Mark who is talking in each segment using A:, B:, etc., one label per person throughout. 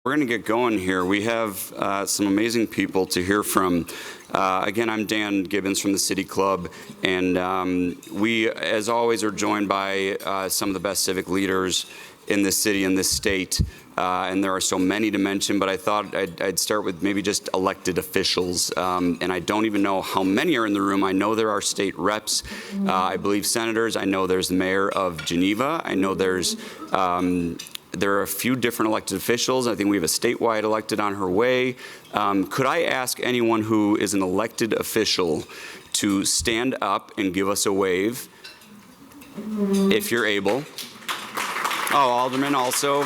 A: We're going to get going here. We have some amazing people to hear from. Again, I'm Dan Gibbons from the City Club, and we, as always, are joined by some of the best civic leaders in this city and this state. And there are so many to mention, but I thought I'd start with maybe just elected officials. And I don't even know how many are in the room. I know there are state reps, I believe senators. I know there's the mayor of Geneva. I know there are a few different elected officials. I think we have a statewide elected on her way. Could I ask anyone who is an elected official to stand up and give us a wave, if you're able? Oh, Alderman also.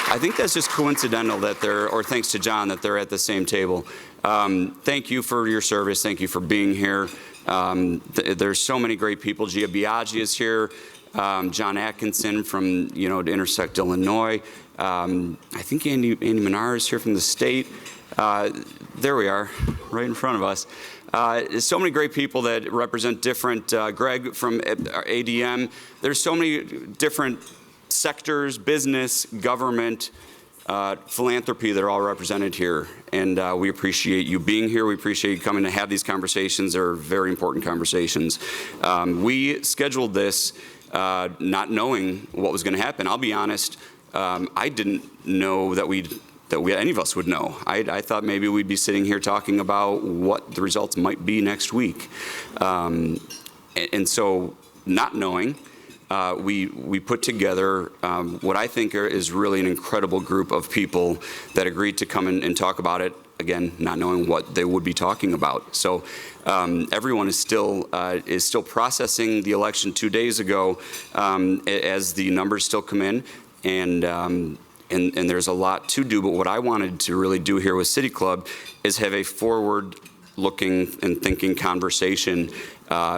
A: I think that's just coincidental that or thanks to John, that they're at the same table. Thank you for your service. Thank you for being here. There's so many great people. Gia Biaggi is here. John Atkinson from, to intersect Illinois. I think Andy Manar is here from the state. There we are, right in front of us. So many great people that represent different, Greg from ADM. There's so many different sectors, business, government, philanthropy that are all represented here. And we appreciate you being here. We appreciate you coming to have these conversations. They're very important conversations. We scheduled this not knowing what was going to happen. I'll be honest, I didn't know that any of us would know. I thought maybe we'd be sitting here talking about what the results might be next week. And so not knowing, we put together what I think is really an incredible group of people that agreed to come and talk about it, again, not knowing what they would be talking about. So everyone is still processing the election 2 days ago as the numbers still come in, and there's a lot to do. But what I wanted to really do here with City Club is have a forward-looking and thinking conversation,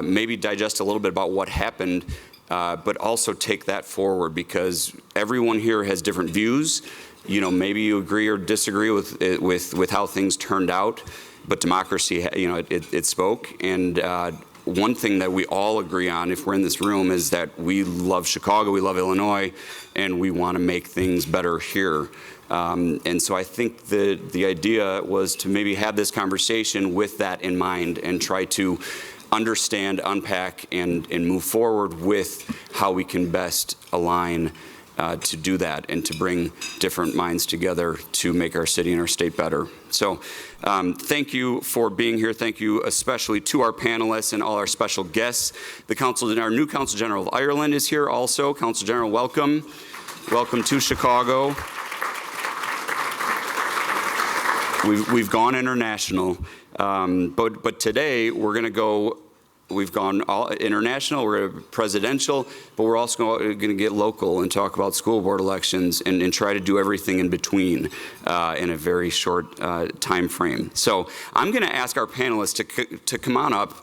A: maybe digest a little bit about what happened, but also take that forward, because everyone here has different views. Maybe you agree or disagree with how things turned out, but democracy, it spoke. And one thing that we all agree on, if we're in this room, is that we love Chicago, we love Illinois, and we want to make things better here. And so I think the idea was to maybe have this conversation with that in mind and try to understand, unpack, and move forward with how we can best align to do that and to bring different minds together to make our city and our state better. So thank you for being here. Thank you especially to our panelists and all our special guests. Our new Consul General of Ireland is here also. Consul General, welcome. Welcome to Chicago. We've gone international, but today we're going to go. We've gone all international, we're presidential, but we're also going to get local and talk about school board elections and try to do everything in between in a very short time frame. So I'm going to ask our panelists to come on up,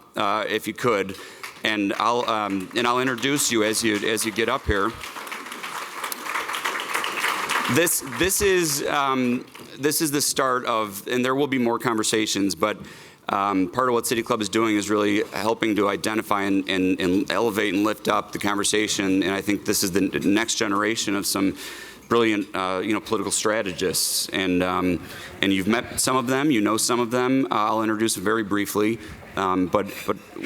A: if you could, and I'll introduce you as you get up here. This is the start of, and there will be more conversations, but part of what City Club is doing is really helping to identify and elevate and lift up the conversation. And I think this is the next generation of some brilliant, political strategists. And you've met some of them, some of them. I'll introduce them very briefly. But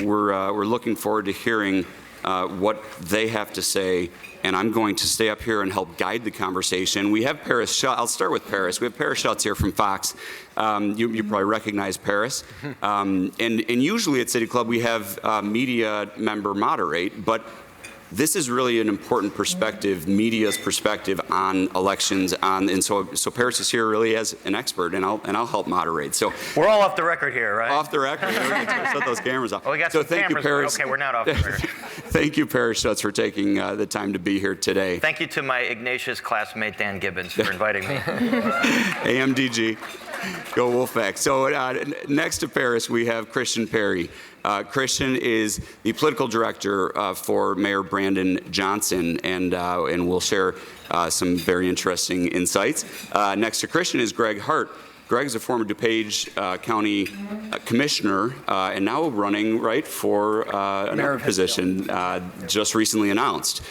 A: we're looking forward to hearing what they have to say. And I'm going to stay up here and help guide the conversation. We have Paris Schutz. I'll start with Paris. We have Paris Schutz here from Fox. You probably recognize Paris. And usually at City Club we have media member moderate, but this is really an important perspective, media's perspective on elections. And so Paris is here really as an expert, and I'll help moderate. So
B: we're all off the record here, right?
A: Off the record. Shut those cameras off.
B: Oh, we got some
A: thank
B: cameras.
A: You, Paris.
B: Okay, we're not off the record.
A: Thank you, Paris Schutz, for taking the time to be here today.
B: Thank you to my Ignatius classmate Dan Gibbons for inviting me.
A: AMDG. Go Wolfpack. So next to Paris, we have Christian Perry. Christian is the political director for Mayor Brandon Johnson, and will share some very interesting insights. Next to Christian is Greg Hart. Greg's a former DuPage County Commissioner and now running, right, for another position just recently announced.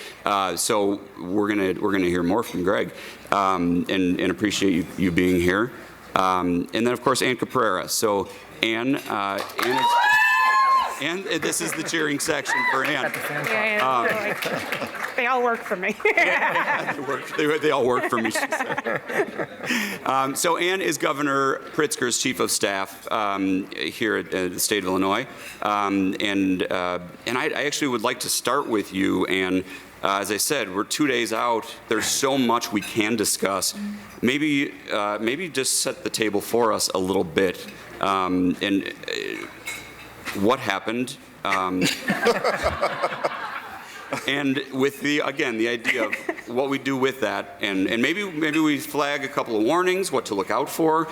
A: So we're gonna hear more from Greg and appreciate you being here. And then, of course, Anne Caprara. So Anne is... And this is the cheering section for Anne.
C: They all work for me.
A: They all work for me, she said. So Anne is Governor Pritzker's chief of staff here at the state of Illinois. And I actually would like to start with you, Anne. As I said, we're 2 days out. There's so much we can discuss. Maybe just set the table for us a little bit. What happened, and with the idea of what we do with that, and maybe we flag a couple of warnings, what to look out for,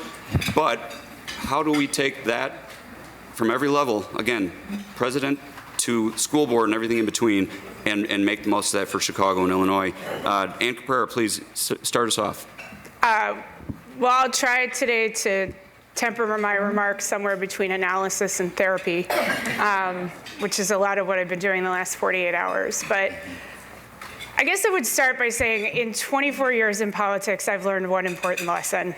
A: but how do we take that from every level, again, president to school board and everything in between, and make the most of that for Chicago and Illinois. Anne Caprara, please start us off.
C: Well, I'll try today to temper my remarks somewhere between analysis and therapy, which is a lot of what I've been doing the last 48 hours. But I guess I would start by saying in 24 years in politics, I've learned one important lesson.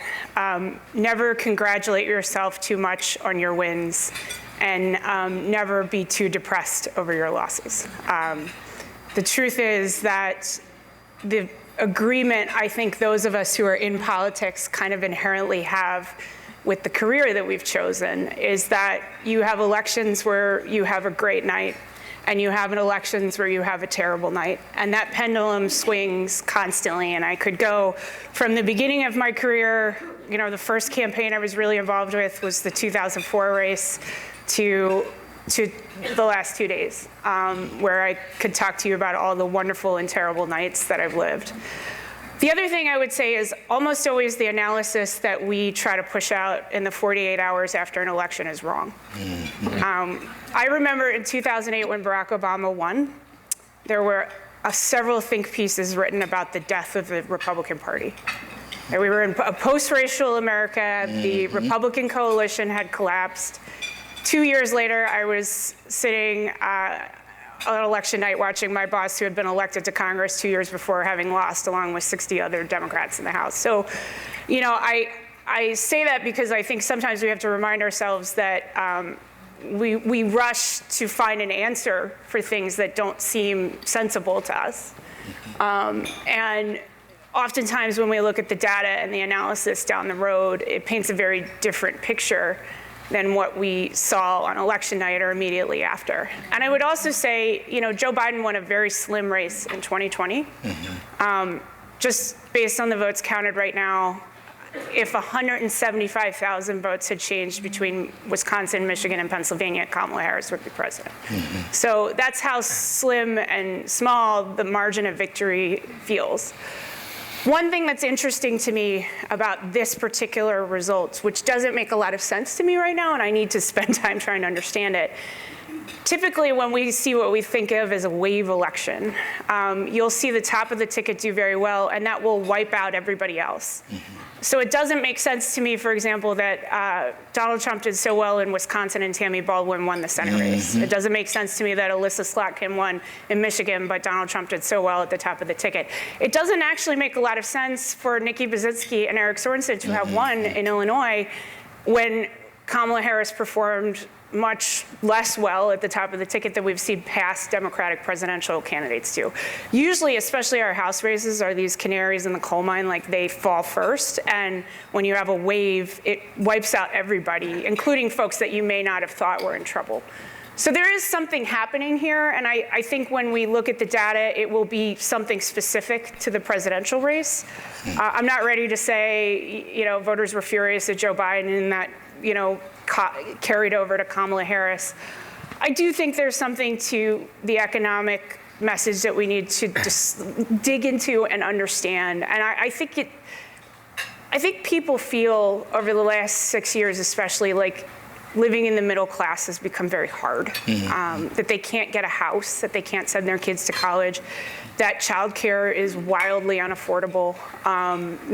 C: Never congratulate yourself too much on your wins, and never be too depressed over your losses. The truth is that the agreement I think those of us who are in politics kind of inherently have with the career that we've chosen is that you have elections where you have a great night and you have elections where you have a terrible night. And that pendulum swings constantly. And I could go from the beginning of my career, the first campaign I was really involved with was the 2004 race, to the last 2 days, where I could talk to you about all the wonderful and terrible nights that I've lived. The other thing I would say is almost always the analysis that we try to push out in the 48 hours after an election is wrong. I remember in 2008 when Barack Obama won, there were several think pieces written about the death of the Republican Party. And we were in a post-racial America, the Republican coalition had collapsed. 2 years later, I was sitting on election night watching my boss, who had been elected to Congress 2 years before, having lost along with 60 other Democrats in the House. So, I say that because I think sometimes we have to remind ourselves that we rush to find an answer for things that don't seem sensible to us. And oftentimes when we look at the data and the analysis down the road, it paints a very different picture than what we saw on election night or immediately after. And I would also say, Joe Biden won a very slim race in 2020. Just based on the votes counted right now, if 175,000 votes had changed between Wisconsin, Michigan, and Pennsylvania, Kamala Harris would be president. So that's how slim and small the margin of victory feels. One thing that's interesting to me about this particular result, which doesn't make a lot of sense to me right now, and I need to spend time trying to understand it. Typically, when we see what we think of as a wave election, you'll see the top of the ticket do very well, and that will wipe out everybody else. So it doesn't make sense to me, for example, that Donald Trump did so well in Wisconsin and Tammy Baldwin won the Senate race. It doesn't make sense to me that Alyssa Slotkin won in Michigan, but Donald Trump did so well at the top of the ticket. It doesn't actually make a lot of sense for Nikki Buzitsky and Eric Sorensen to have won in Illinois when Kamala Harris performed much less well at the top of the ticket than we've seen past Democratic presidential candidates do. Usually, especially our House races, are these canaries in the coal mine, like they fall first. And when you have a wave, it wipes out everybody, including folks that you may not have thought were in trouble. So there is something happening here. And I think when we look at the data, it will be something specific to the presidential race. I'm not ready to say, voters were furious at Joe Biden and that, carried over to Kamala Harris. I do think there's something to the economic message that we need to just dig into and understand. And I think people feel over the last 6 years, especially, like living in the middle class has become very hard. That they can't get a house, that they can't send their kids to college, that childcare is wildly unaffordable,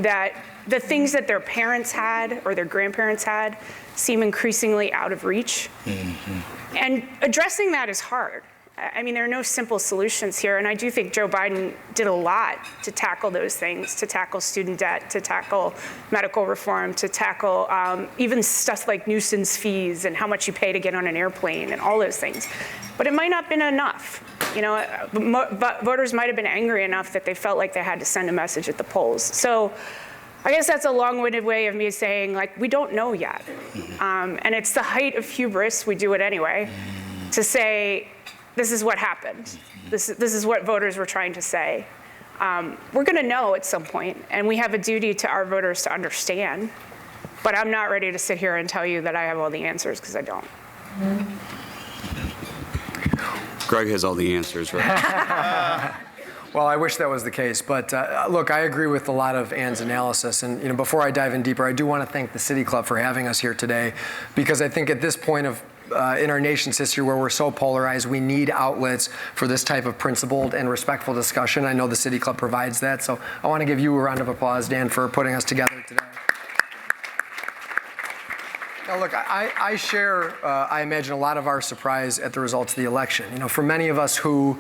C: that the things that their parents had or their grandparents had seem increasingly out of reach. Mm-hmm. And addressing that is hard. I mean, there are no simple solutions here, and I do think Joe Biden did a lot to tackle those things, to tackle student debt, to tackle medical reform, to tackle even stuff like nuisance fees and how much you pay to get on an airplane and all those things. But it might not have been enough. You know, voters might have been angry enough that they felt like they had to send a message at the polls. So I guess that's a long-winded way of me saying, like, we don't know yet. And it's the height of hubris, we do it anyway, to say, this is what happened. This is what voters were trying to say. We're going to know at some point, and we have a duty to our voters to understand. But I'm not ready to sit here and tell you that I have all the answers, because I don't.
A: Greg has all the answers, right?
D: Well, I wish that was the case, but look, I agree with a lot of Anne's analysis, and before I dive in deeper, I do want to thank the City Club for having us here today, because I think at this point of in our nation's history where we're so polarized, we need outlets for this type of principled and respectful discussion. I know the City Club provides that, so I want to give you a round of applause, Dan, for putting us together today. Now, look, I share, I imagine, a lot of our surprise at the results of the election. For many of us who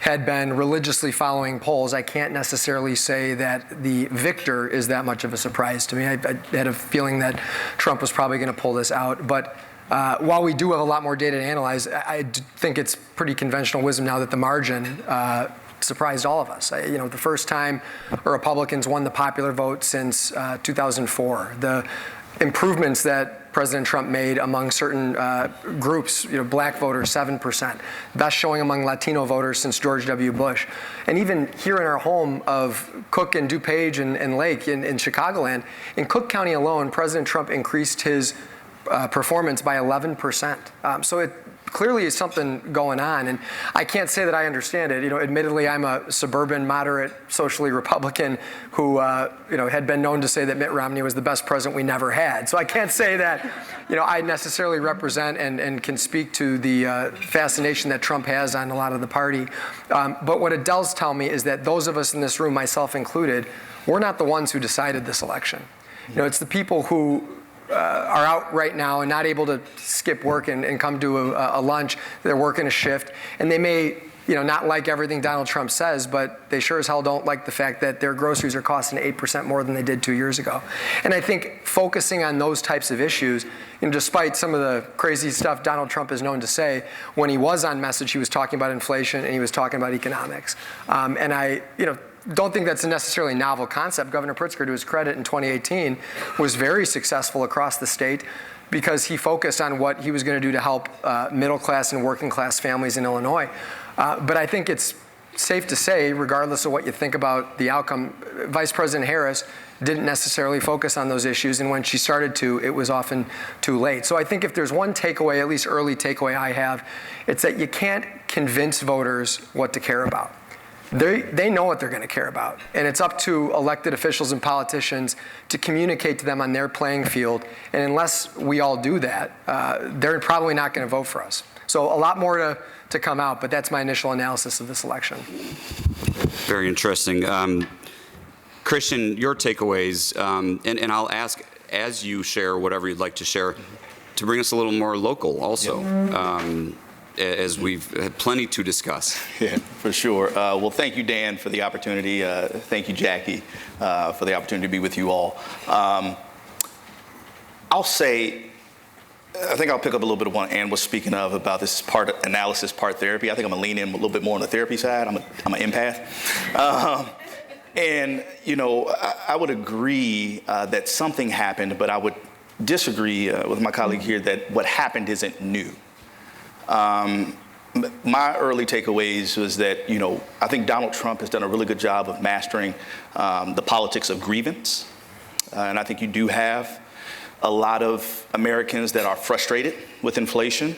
D: had been religiously following polls, I can't necessarily say that the victor is that much of a surprise to me. I had a feeling that Trump was probably going to pull this out, but while we do have a lot more data to analyze, I think it's pretty conventional wisdom now that the margin surprised all of us. The first time Republicans won the popular vote since 2004. The improvements that President Trump made among certain groups, black voters, 7%. Best showing among Latino voters since George W. Bush. And even here in our home of Cook and DuPage and Lake in Chicagoland, in Cook County alone, President Trump increased his performance by 11%. So it clearly is something going on, and I can't say that I understand it. Admittedly, I'm a suburban, moderate, socially Republican who, had been known to say that Mitt Romney was the best president we never had. So I can't say that, I necessarily represent and can speak to the fascination that Trump has on a lot of the party. But what it does tell me is that those of us in this room, myself included, we're not the ones who decided this election. It's the people who are out right now and not able to skip work and come to a lunch. They're working a shift, and they may not like everything Donald Trump says, but they sure as hell don't like the fact that their groceries are costing 8% more than they did 2 years ago. And I think focusing on those types of issues, despite some of the crazy stuff Donald Trump is known to say, when he was on message, he was talking about inflation and he was talking about economics. And I, don't think that's a necessarily novel concept. Governor Pritzker, to his credit, in 2018, was very successful across the state because he focused on what he was going to do to help middle-class and working-class families in Illinois. But I think it's safe to say, regardless of what you think about the outcome, Vice President Harris didn't necessarily focus on those issues, and when she started to, it was often too late. So I think if there's one takeaway, at least early takeaway I have, it's that you can't convince voters what to care about. They know what they're going to care about, and it's up to elected officials and politicians to communicate to them on their playing field, and unless we all do that, they're probably not going to vote for us. So a lot more to come out, but that's my initial analysis of this election.
A: Very interesting. Christian, your takeaways, and I'll ask, as you share whatever you'd like to share, to bring us a little more local also. Yep. As we've had plenty to discuss.
E: Yeah, for sure. Well, thank you, Dan, for the opportunity. Thank you, Jackie, for the opportunity to be with you all. I'll say, I think I'll pick up a little bit of what Anne was speaking of about this part analysis, part therapy. I think I'm going to lean in a little bit more on the therapy side. I'm an empath. And, I would agree that something happened, but I would disagree with my colleague here that what happened isn't new. My early takeaways was that, I think Donald Trump has done a really good job of mastering the politics of grievance. And I think you do have a lot of Americans that are frustrated with inflation.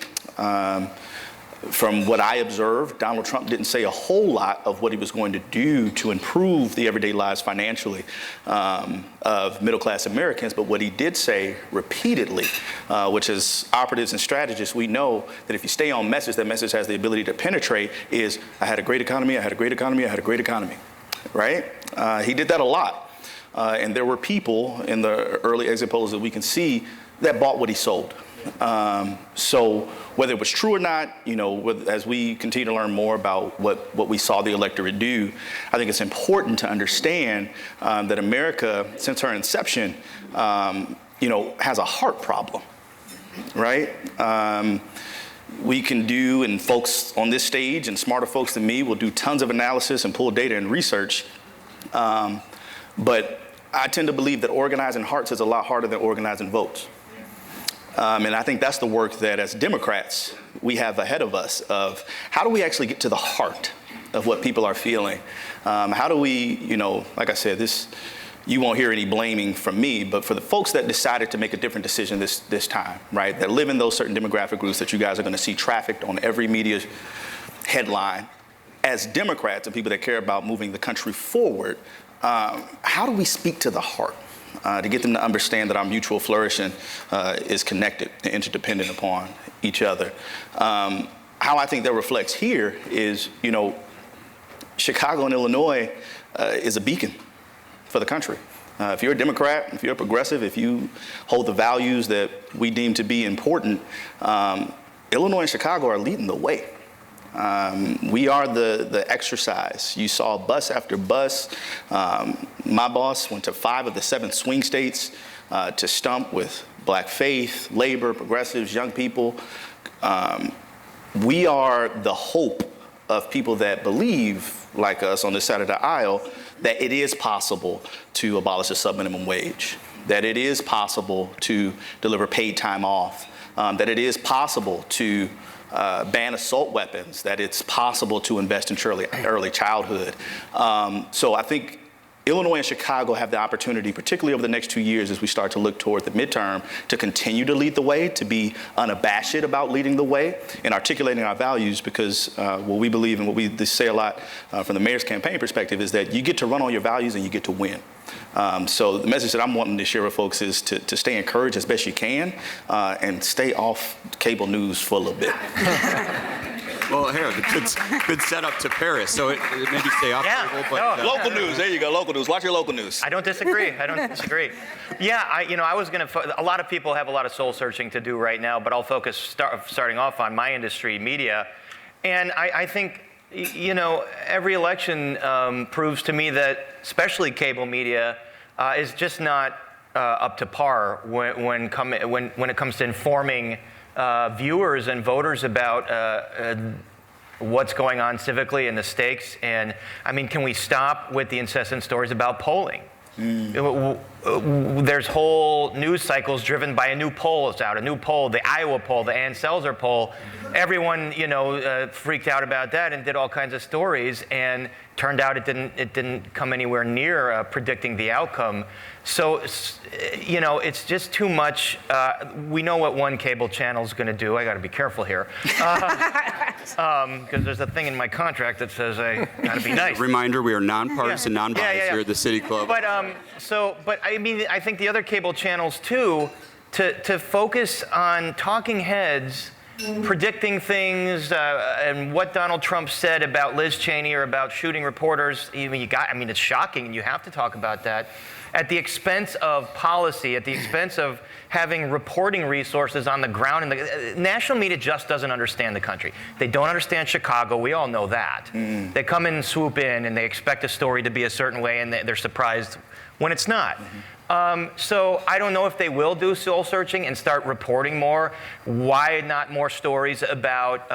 E: From what I observed, Donald Trump didn't say a whole lot of what he was going to do to improve the everyday lives financially of middle-class Americans, but what he did say repeatedly, which as operatives and strategists, we know that if you stay on message, that message has the ability to penetrate, is I had a great economy, I had a great economy, I had a great economy, right? He did that a lot. And there were people in the early exit polls that we can see that bought what he sold. So whether it was true or not, as we continue to learn more about what we saw the electorate do, I think it's important to understand that America, since her inception, has a heart problem, right? We can do, and folks on this stage and smarter folks than me will do tons of analysis and pull data and research. But I tend to believe that organizing hearts is a lot harder than organizing votes. And I think that's the work that as Democrats we have ahead of us of how do we actually get to the heart of what people are feeling? How do we, like I said, you won't hear any blaming from me, but for the folks that decided to make a different decision this time, right, that live in those certain demographic groups that you guys are going to see trafficked on every media headline, as Democrats and people that care about moving the country forward, how do we speak to the heart? To get them to understand that our mutual flourishing is connected and interdependent upon each other. How I think that reflects here is, Chicago and Illinois is a beacon for the country. If you're a Democrat, if you're a progressive, if you hold the values that we deem to be important, Illinois and Chicago are leading the way. We are the exercise. You saw bus after bus. My boss went to 5 of the 7 swing states to stump with Black faith, labor, progressives, young people. We are the hope of people that believe, like us on this side of the aisle, that it is possible to abolish the subminimum wage, that it is possible to deliver paid time off, that it is possible to ban assault weapons, that it's possible to invest in early childhood. So I think Illinois and Chicago have the opportunity, particularly over the next 2 years as we start to look toward the midterm, to continue to lead the way, to be unabashed about leading the way and articulating our values, because what we believe and what we say a lot from the mayor's campaign perspective is that you get to run on your values and you get to win. So the message that I'm wanting to share with folks is to stay encouraged as best you can and stay off cable news for a little bit.
A: Well, here, good setup to Paris. So it maybe stay off cable, but
E: local news. There you go. Local news. Watch your local news.
B: I don't disagree. Yeah, I was going to. A lot of people have a lot of soul searching to do right now, but I'll focus starting off on my industry, media, and I think every election proves to me that especially cable media is just not up to par when it comes to informing viewers and voters about what's going on civically and the stakes. And I mean, can we stop with the incessant stories about polling? There's whole news cycles driven by a new poll that's out, a new poll, the Iowa poll, the Ann Selzer poll. Everyone, freaked out about that and did all kinds of stories, and turned out it didn't come anywhere near predicting the outcome. So, it's just too much. We know what one cable channel is going to do. I got to be careful here, because there's a thing in my contract that says I got to be nice.
A: Reminder: we are nonpartisan, non-biased here at the City Club.
B: But I mean, I think the other cable channels too, to focus on talking heads predicting things and what Donald Trump said about Liz Cheney or about shooting reporters. It's shocking, and you have to talk about that. At the expense of policy, at the expense of having reporting resources on the ground. And the national media just doesn't understand the country. They don't understand Chicago. We all know that. They come in and swoop in, and they expect a story to be a certain way, and they're surprised when it's not. So I don't know if they will do soul searching and start reporting more. Why not more stories about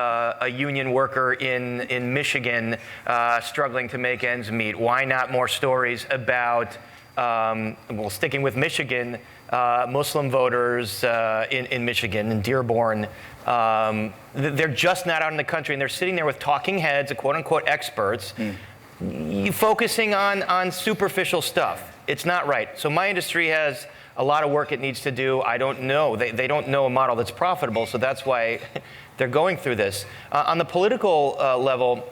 B: a union worker in Michigan struggling to make ends meet? Why not more stories about, sticking with Michigan, Muslim voters in Michigan, in Dearborn? They're just not out in the country, and they're sitting there with talking heads, quote-unquote experts, focusing on superficial stuff. It's not right. So my industry has a lot of work it needs to do. I don't know. They don't know a model that's profitable, so that's why they're going through this. On the political level,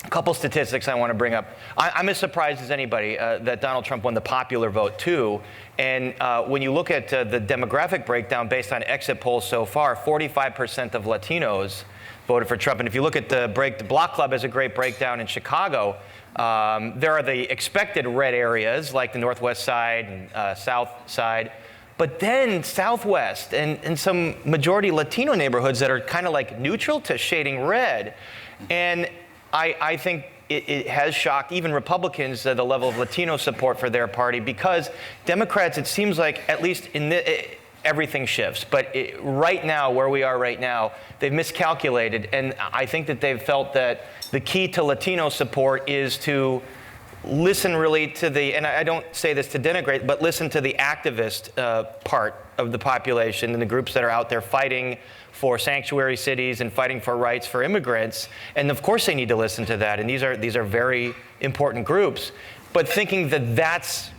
B: a couple statistics I want to bring up. I'm as surprised as anybody that Donald Trump won the popular vote too. And when you look at the demographic breakdown based on exit polls so far, 45% of Latinos voted for Trump. And if you look at the Block Club has a great breakdown in Chicago. There are the expected red areas like the Northwest Side and South Side. But then Southwest and some majority Latino neighborhoods that are kind of like neutral to shading red. And I think it has shocked even Republicans the level of Latino support for their party, because Democrats, it seems like, at least in everything shifts. But right now, where we are right now, they've miscalculated. And I think that they've felt that the key to Latino support is to listen really to the, and I don't say this to denigrate, but listen to the activist part of the population and the groups that are out there fighting for sanctuary cities and fighting for rights for immigrants. And of course they need to listen to that. And these are very important groups. But thinking that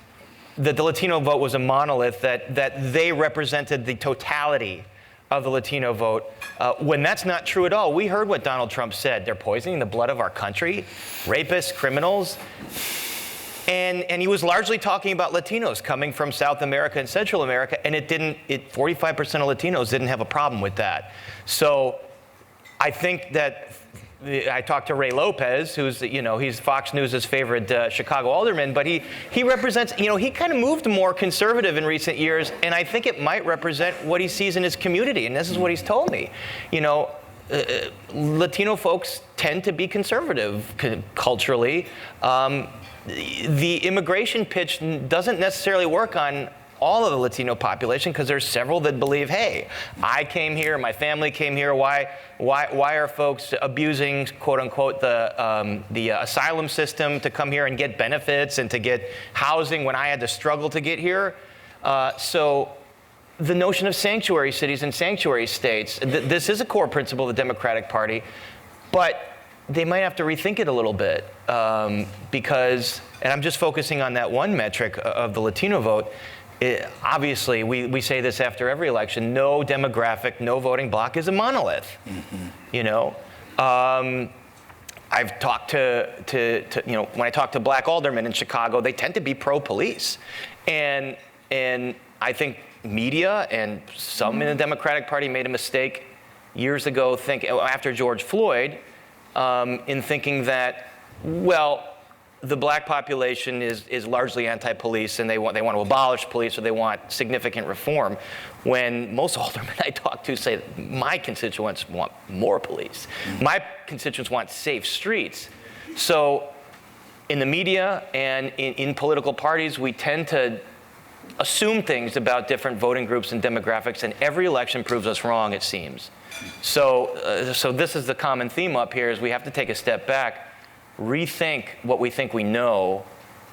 B: the Latino vote was a monolith, that they represented the totality of the Latino vote, when that's not true at all. We heard what Donald Trump said. They're poisoning the blood of our country, rapists, criminals. And he was largely talking about Latinos coming from South America and Central America, and 45% of Latinos didn't have a problem with that. So I think that I talked to Ray Lopez, who's, he's Fox News' favorite Chicago alderman, but he represents, he kind of moved more conservative in recent years, and I think it might represent what he sees in his community, and this is what he's told me. Latino folks tend to be conservative culturally. The immigration pitch doesn't necessarily work on all of the Latino population, because there's several that believe, hey, I came here, my family came here. Why are folks abusing, quote unquote, the asylum system to come here and get benefits and to get housing when I had to struggle to get here? So the notion of sanctuary cities and sanctuary states, this is a core principle of the Democratic Party, but they might have to rethink it a little bit because, and I'm just focusing on that one metric of the Latino vote. Obviously, we say this after every election, no demographic, no voting bloc is a monolith. Mm-hmm. I've talked to when I talk to black aldermen in Chicago, they tend to be pro-police. And I think media and some in the Democratic Party made a mistake years ago after George Floyd in thinking that, well, the black population is largely anti-police, and they want to abolish police, or they want significant reform, when most aldermen I talk to say that my constituents want more police. Mm-hmm. My constituents want safe streets. So in the media and in political parties, we tend to assume things about different voting groups and demographics, and every election proves us wrong, it seems. So this is the common theme up here, is we have to take a step back, rethink what we think we know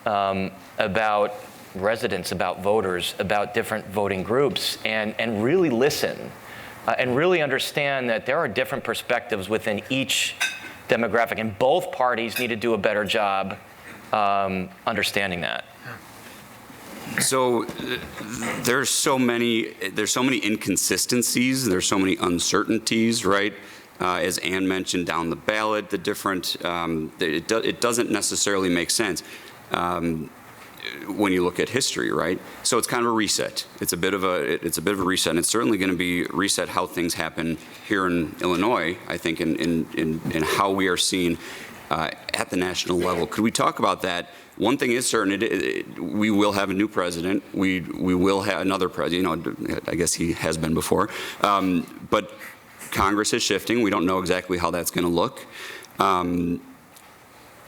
B: about residents, about voters, about different voting groups, and really listen and really understand that there are different perspectives within each demographic, and both parties need to do a better job understanding that.
A: So there's so many inconsistencies, there's so many uncertainties, right? As Anne mentioned, down the ballot, the different, it doesn't necessarily make sense when you look at history, right? So it's kind of a reset. It's a bit of a reset, and it's certainly going to be reset how things happen here in Illinois, I think, in how we are seen at the national level. Could we talk about that? One thing is certain, we will have a new president. We will have another president. I guess he has been before, but Congress is shifting. We don't know exactly how that's going to look.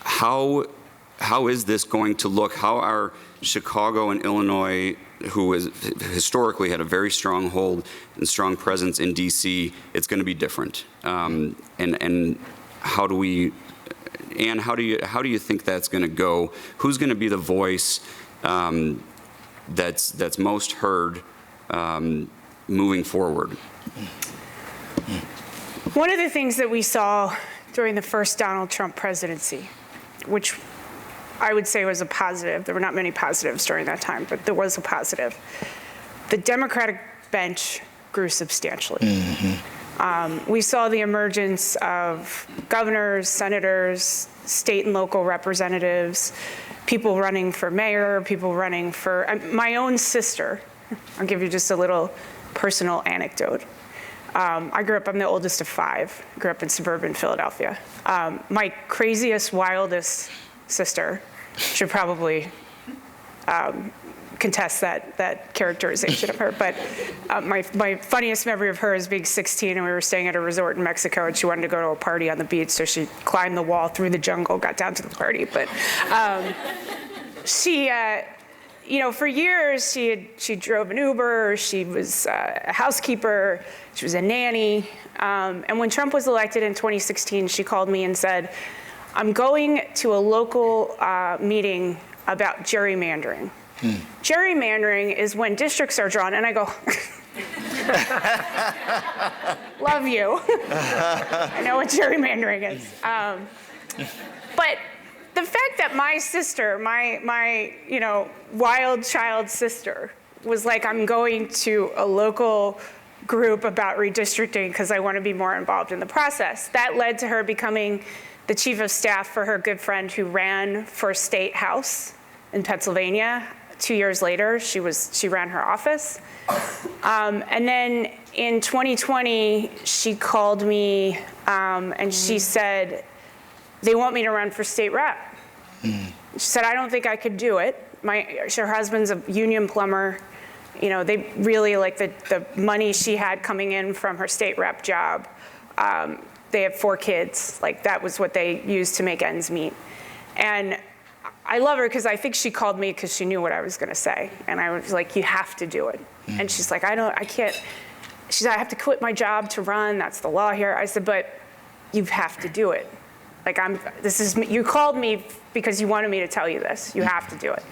A: How is this going to look? How are Chicago and Illinois, who has historically had a very strong hold and strong presence in D.C., it's going to be different. And how do we, Anne, how do you think that's going to go? Who's going to be the voice that's most heard moving forward?
C: One of the things that we saw during the first Donald Trump presidency, which I would say was a positive, there were not many positives during that time, but there was a positive. The Democratic bench grew substantially. Mm-hmm. We saw the emergence of governors, senators, state and local representatives, people running for mayor, people running for, my own sister. I'll give you just a little personal anecdote. I grew up, I'm the oldest of 5, grew up in suburban Philadelphia. My craziest, wildest sister should probably contest that characterization of her. But my funniest memory of her is being 16 and we were staying at a resort in Mexico and she wanted to go to a party on the beach, so she climbed the wall through the jungle, got down to the party. But she, for years she drove an Uber, she was a housekeeper, she was a nanny. And when Trump was elected in 2016, she called me and said, I'm going to a local meeting about gerrymandering. Gerrymandering is when districts are drawn, and I go, love you. I know what gerrymandering is. But the fact that my sister, my wild child sister, was like, I'm going to a local group about redistricting because I want to be more involved in the process, that led to her becoming the chief of staff for her good friend who ran for state house in Pennsylvania. 2 years later, she ran her office. And then in 2020, she called me and she said, they want me to run for state rep. She said, I don't think I could do it. Her husband's a union plumber. They really like the money she had coming in from her state rep job. They have 4 kids. Like, that was what they used to make ends meet. And I love her because I think she called me because she knew what I was going to say. And I was like, you have to do it. And she's like, I can't. She said, I have to quit my job to run. That's the law here. I said, but you have to do it. Like, you called me because you wanted me to tell you this. You have to do it.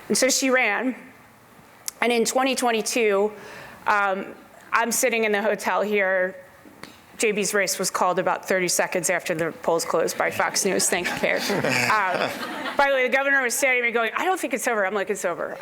C: And so she ran. And in 2022, I'm sitting in the hotel here. JB's race was called about 30 seconds after the polls closed by Fox News. Thank you, Karen. By the way, the governor was standing there going, I don't think it's over. I'm like, it's over.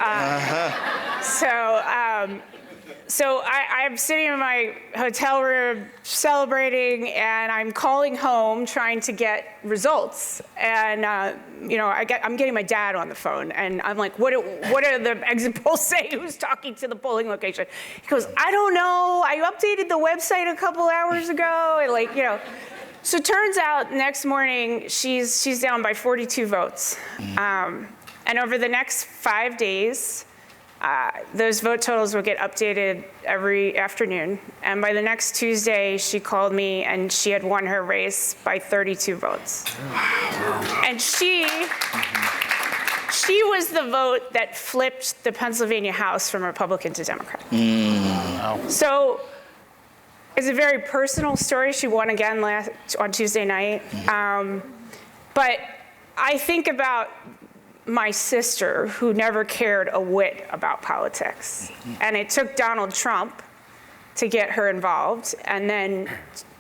C: So I'm sitting in my hotel room celebrating, and I'm calling home trying to get results. And I'm getting my dad on the phone, and I'm like, what do the exit polls say? Who's talking to the polling location? He goes, I don't know. I updated the website a couple hours ago, and So it turns out next morning she's down by 42 votes, and over the next 5 days. Those vote totals will get updated every afternoon. And by the next Tuesday, she called me and she had won her race by 32 votes. Wow. And she was the vote that flipped the Pennsylvania House from Republican to Democrat. Wow. So it's a very personal story. She won again on Tuesday night. But I think about my sister, who never cared a whit about politics. And it took Donald Trump to get her involved, and then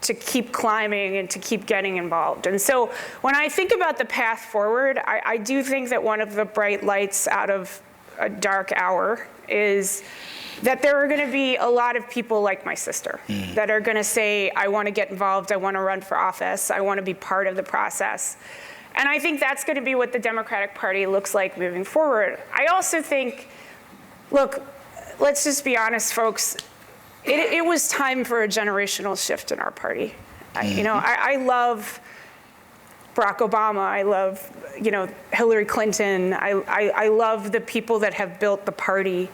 C: to keep climbing and to keep getting involved. And so when I think about the path forward, I do think that one of the bright lights out of a dark hour is that there are going to be a lot of people like my sister that are going to say, I want to get involved, I want to run for office, I want to be part of the process. And I think that's going to be what the Democratic Party looks like moving forward. I also think, look, let's just be honest, folks. It was time for a generational shift in our party. I love Barack Obama. I love, Hillary Clinton. I love the people that have built the party.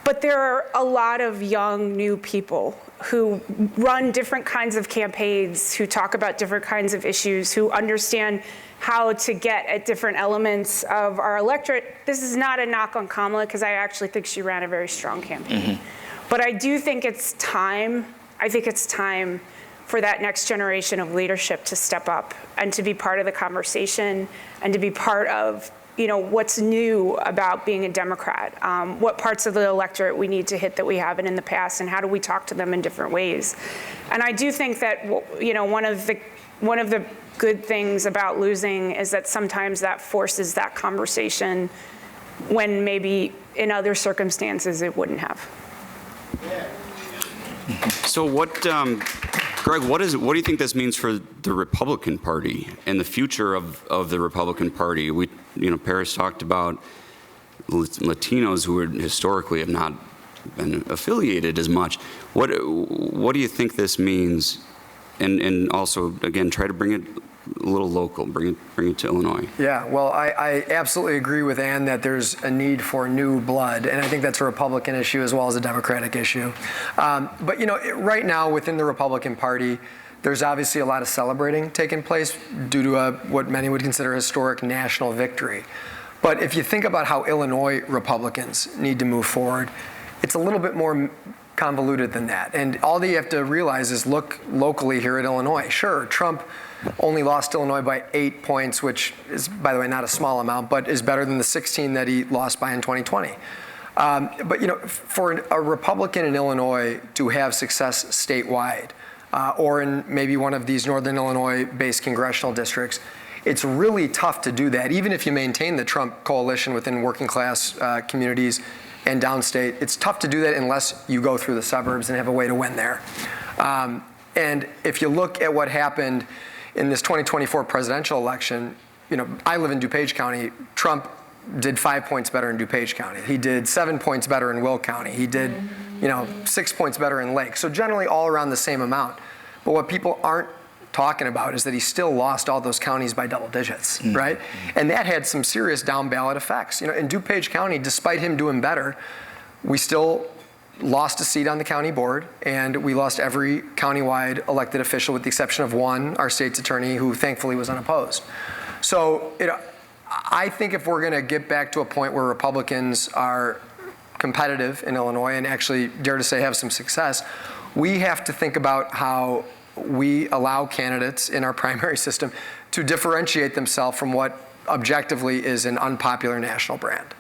C: But there are a lot of young, new people who run different kinds of campaigns, who talk about different kinds of issues, who understand how to get at different elements of our electorate. This is not a knock on Kamala, because I actually think she ran a very strong campaign. But I do think it's time. I think it's time for that next generation of leadership to step up and to be part of the conversation and to be part of what's new about being a Democrat, what parts of the electorate we need to hit that we haven't in the past, and how do we talk to them in different ways. And I do think that one of the good things about losing is that sometimes that forces that conversation when maybe in other circumstances it wouldn't have.
A: So what Greg, what do you think this means for the Republican Party and the future of the Republican Party? Paris talked about Latinos who historically have not been affiliated as much. What do you think this means? And also, again, try to bring it a little local, bring it to Illinois.
D: Yeah, well, I absolutely agree with Anne that there's a need for new blood, and I think that's a Republican issue as well as a Democratic issue. But right now within the Republican Party, there's obviously a lot of celebrating taking place due to what many would consider a historic national victory. But if you think about how Illinois Republicans need to move forward, it's a little bit more convoluted than that. And all that you have to realize is look locally here at Illinois. Sure, Trump only lost Illinois by 8 points, which is, by the way, not a small amount, but is better than the 16 that he lost by in 2020. But for a Republican in Illinois to have success statewide, or in maybe one of these Northern Illinois-based congressional districts, it's really tough to do that. Even if you maintain the Trump coalition within working class communities and downstate, it's tough to do that unless you go through the suburbs and have a way to win there. And if you look at what happened in this 2024 presidential election, I live in DuPage County. Trump did 5 points better in DuPage County. He did 7 points better in Will County. He did, 6 points better in Lake. So generally all around the same amount. But what people aren't talking about is that he still lost all those counties by double digits, right? And that had some serious down ballot effects. In DuPage County, despite him doing better, we still lost a seat on the county board, and we lost every countywide elected official with the exception of one, our state's attorney, who thankfully was unopposed. So, I think if we're going to get back to a point where Republicans are competitive in Illinois and actually, dare to say, have some success, we have to think about how we allow candidates in our primary system to differentiate themselves from what objectively is an unpopular national brand.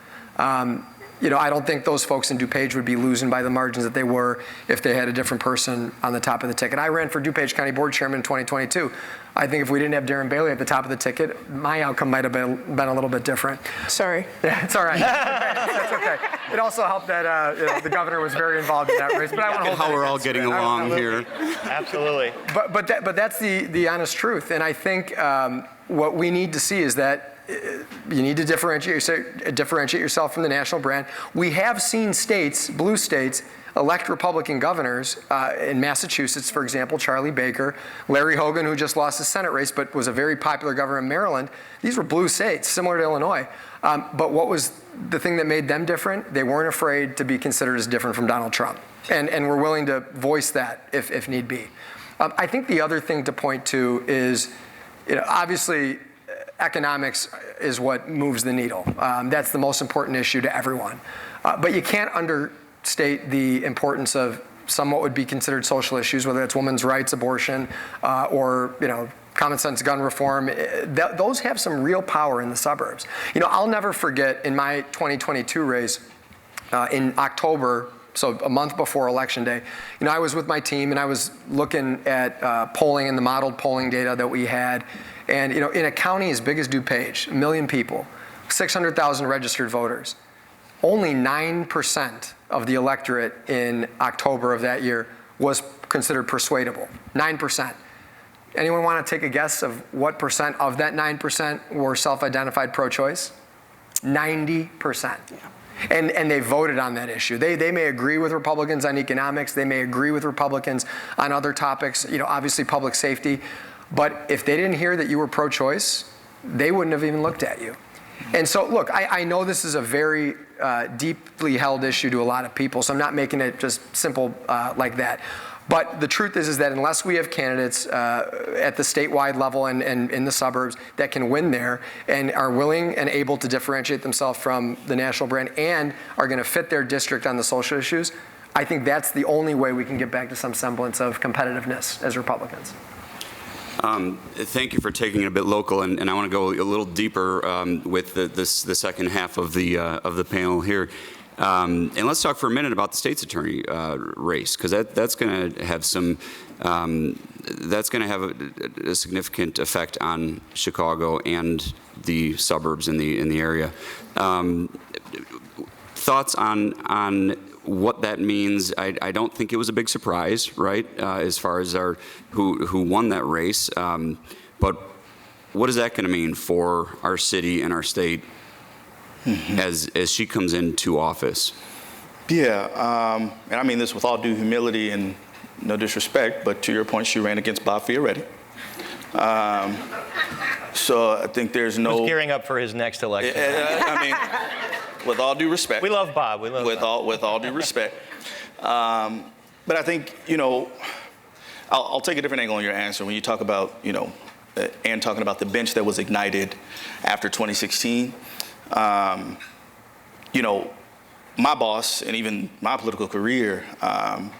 D: I don't think those folks in DuPage would be losing by the margins that they were if they had a different person on the top of the ticket. I ran for DuPage County Board Chairman in 2022. I think if we didn't have Darren Bailey at the top of the ticket, my outcome might have been a little bit different.
C: Sorry.
D: Yeah, it's all right. That's okay. It also helped that the governor was very involved in that race. But I want to hold
A: how we're all getting along here.
B: Absolutely.
D: But that's the honest truth. And I think what we need to see is that you need to differentiate yourself from the national brand. We have seen states, blue states, elect Republican governors. In Massachusetts, for example, Charlie Baker, Larry Hogan, who just lost his Senate race but was a very popular governor in Maryland. These were blue states, similar to Illinois. But what was the thing that made them different? They weren't afraid to be considered as different from Donald Trump. And were willing to voice that if need be. I think the other thing to point to is, obviously, economics is what moves the needle. That's the most important issue to everyone. But you can't understate the importance of somewhat would be considered social issues, whether it's women's rights, abortion, or common sense gun reform. Those have some real power in the suburbs. I'll never forget in my 2022 race in October, so a month before Election Day, I was with my team and I was looking at polling and the modeled polling data that we had. And in a county as big as DuPage, 1 million people, 600,000 registered voters, only 9% of the electorate in October of that year was considered persuadable. 9%. Anyone want to take a guess of what percent of that 9% were self-identified pro-choice? 90%. Yeah. And they voted on that issue. They may agree with Republicans on economics. They may agree with Republicans on other topics, obviously public safety. But if they didn't hear that you were pro-choice, they wouldn't have even looked at you. And so, look, I know this is a very deeply held issue to a lot of people, so I'm not making it just simple like that. But the truth is that unless we have candidates at the statewide level and in the suburbs that can win there and are willing and able to differentiate themselves from the national brand and are going to fit their district on the social issues, I think that's the only way we can get back to some semblance of competitiveness as Republicans.
A: Thank you for taking it a bit local, and I want to go a little deeper with the second half of the panel here. And let's talk for a minute about the state's attorney race, because that's going to have a significant effect on Chicago and the suburbs in the area. Thoughts on what that means, I don't think it was a big surprise, right, as far as who won that race. But what is that going to mean for our city and our state as she comes into office?
E: Yeah, and I mean this with all due humility and no disrespect, but to your point, she ran against Bob Fioretti. So I think there's no...
B: He's gearing up for his next election.
E: I mean, with all due respect.
B: We love Bob. We love Bob.
E: With all due respect. But I think, I'll take a different angle on your answer. When you talk about, Anne talking about the bench that was ignited after 2016, my boss and even my political career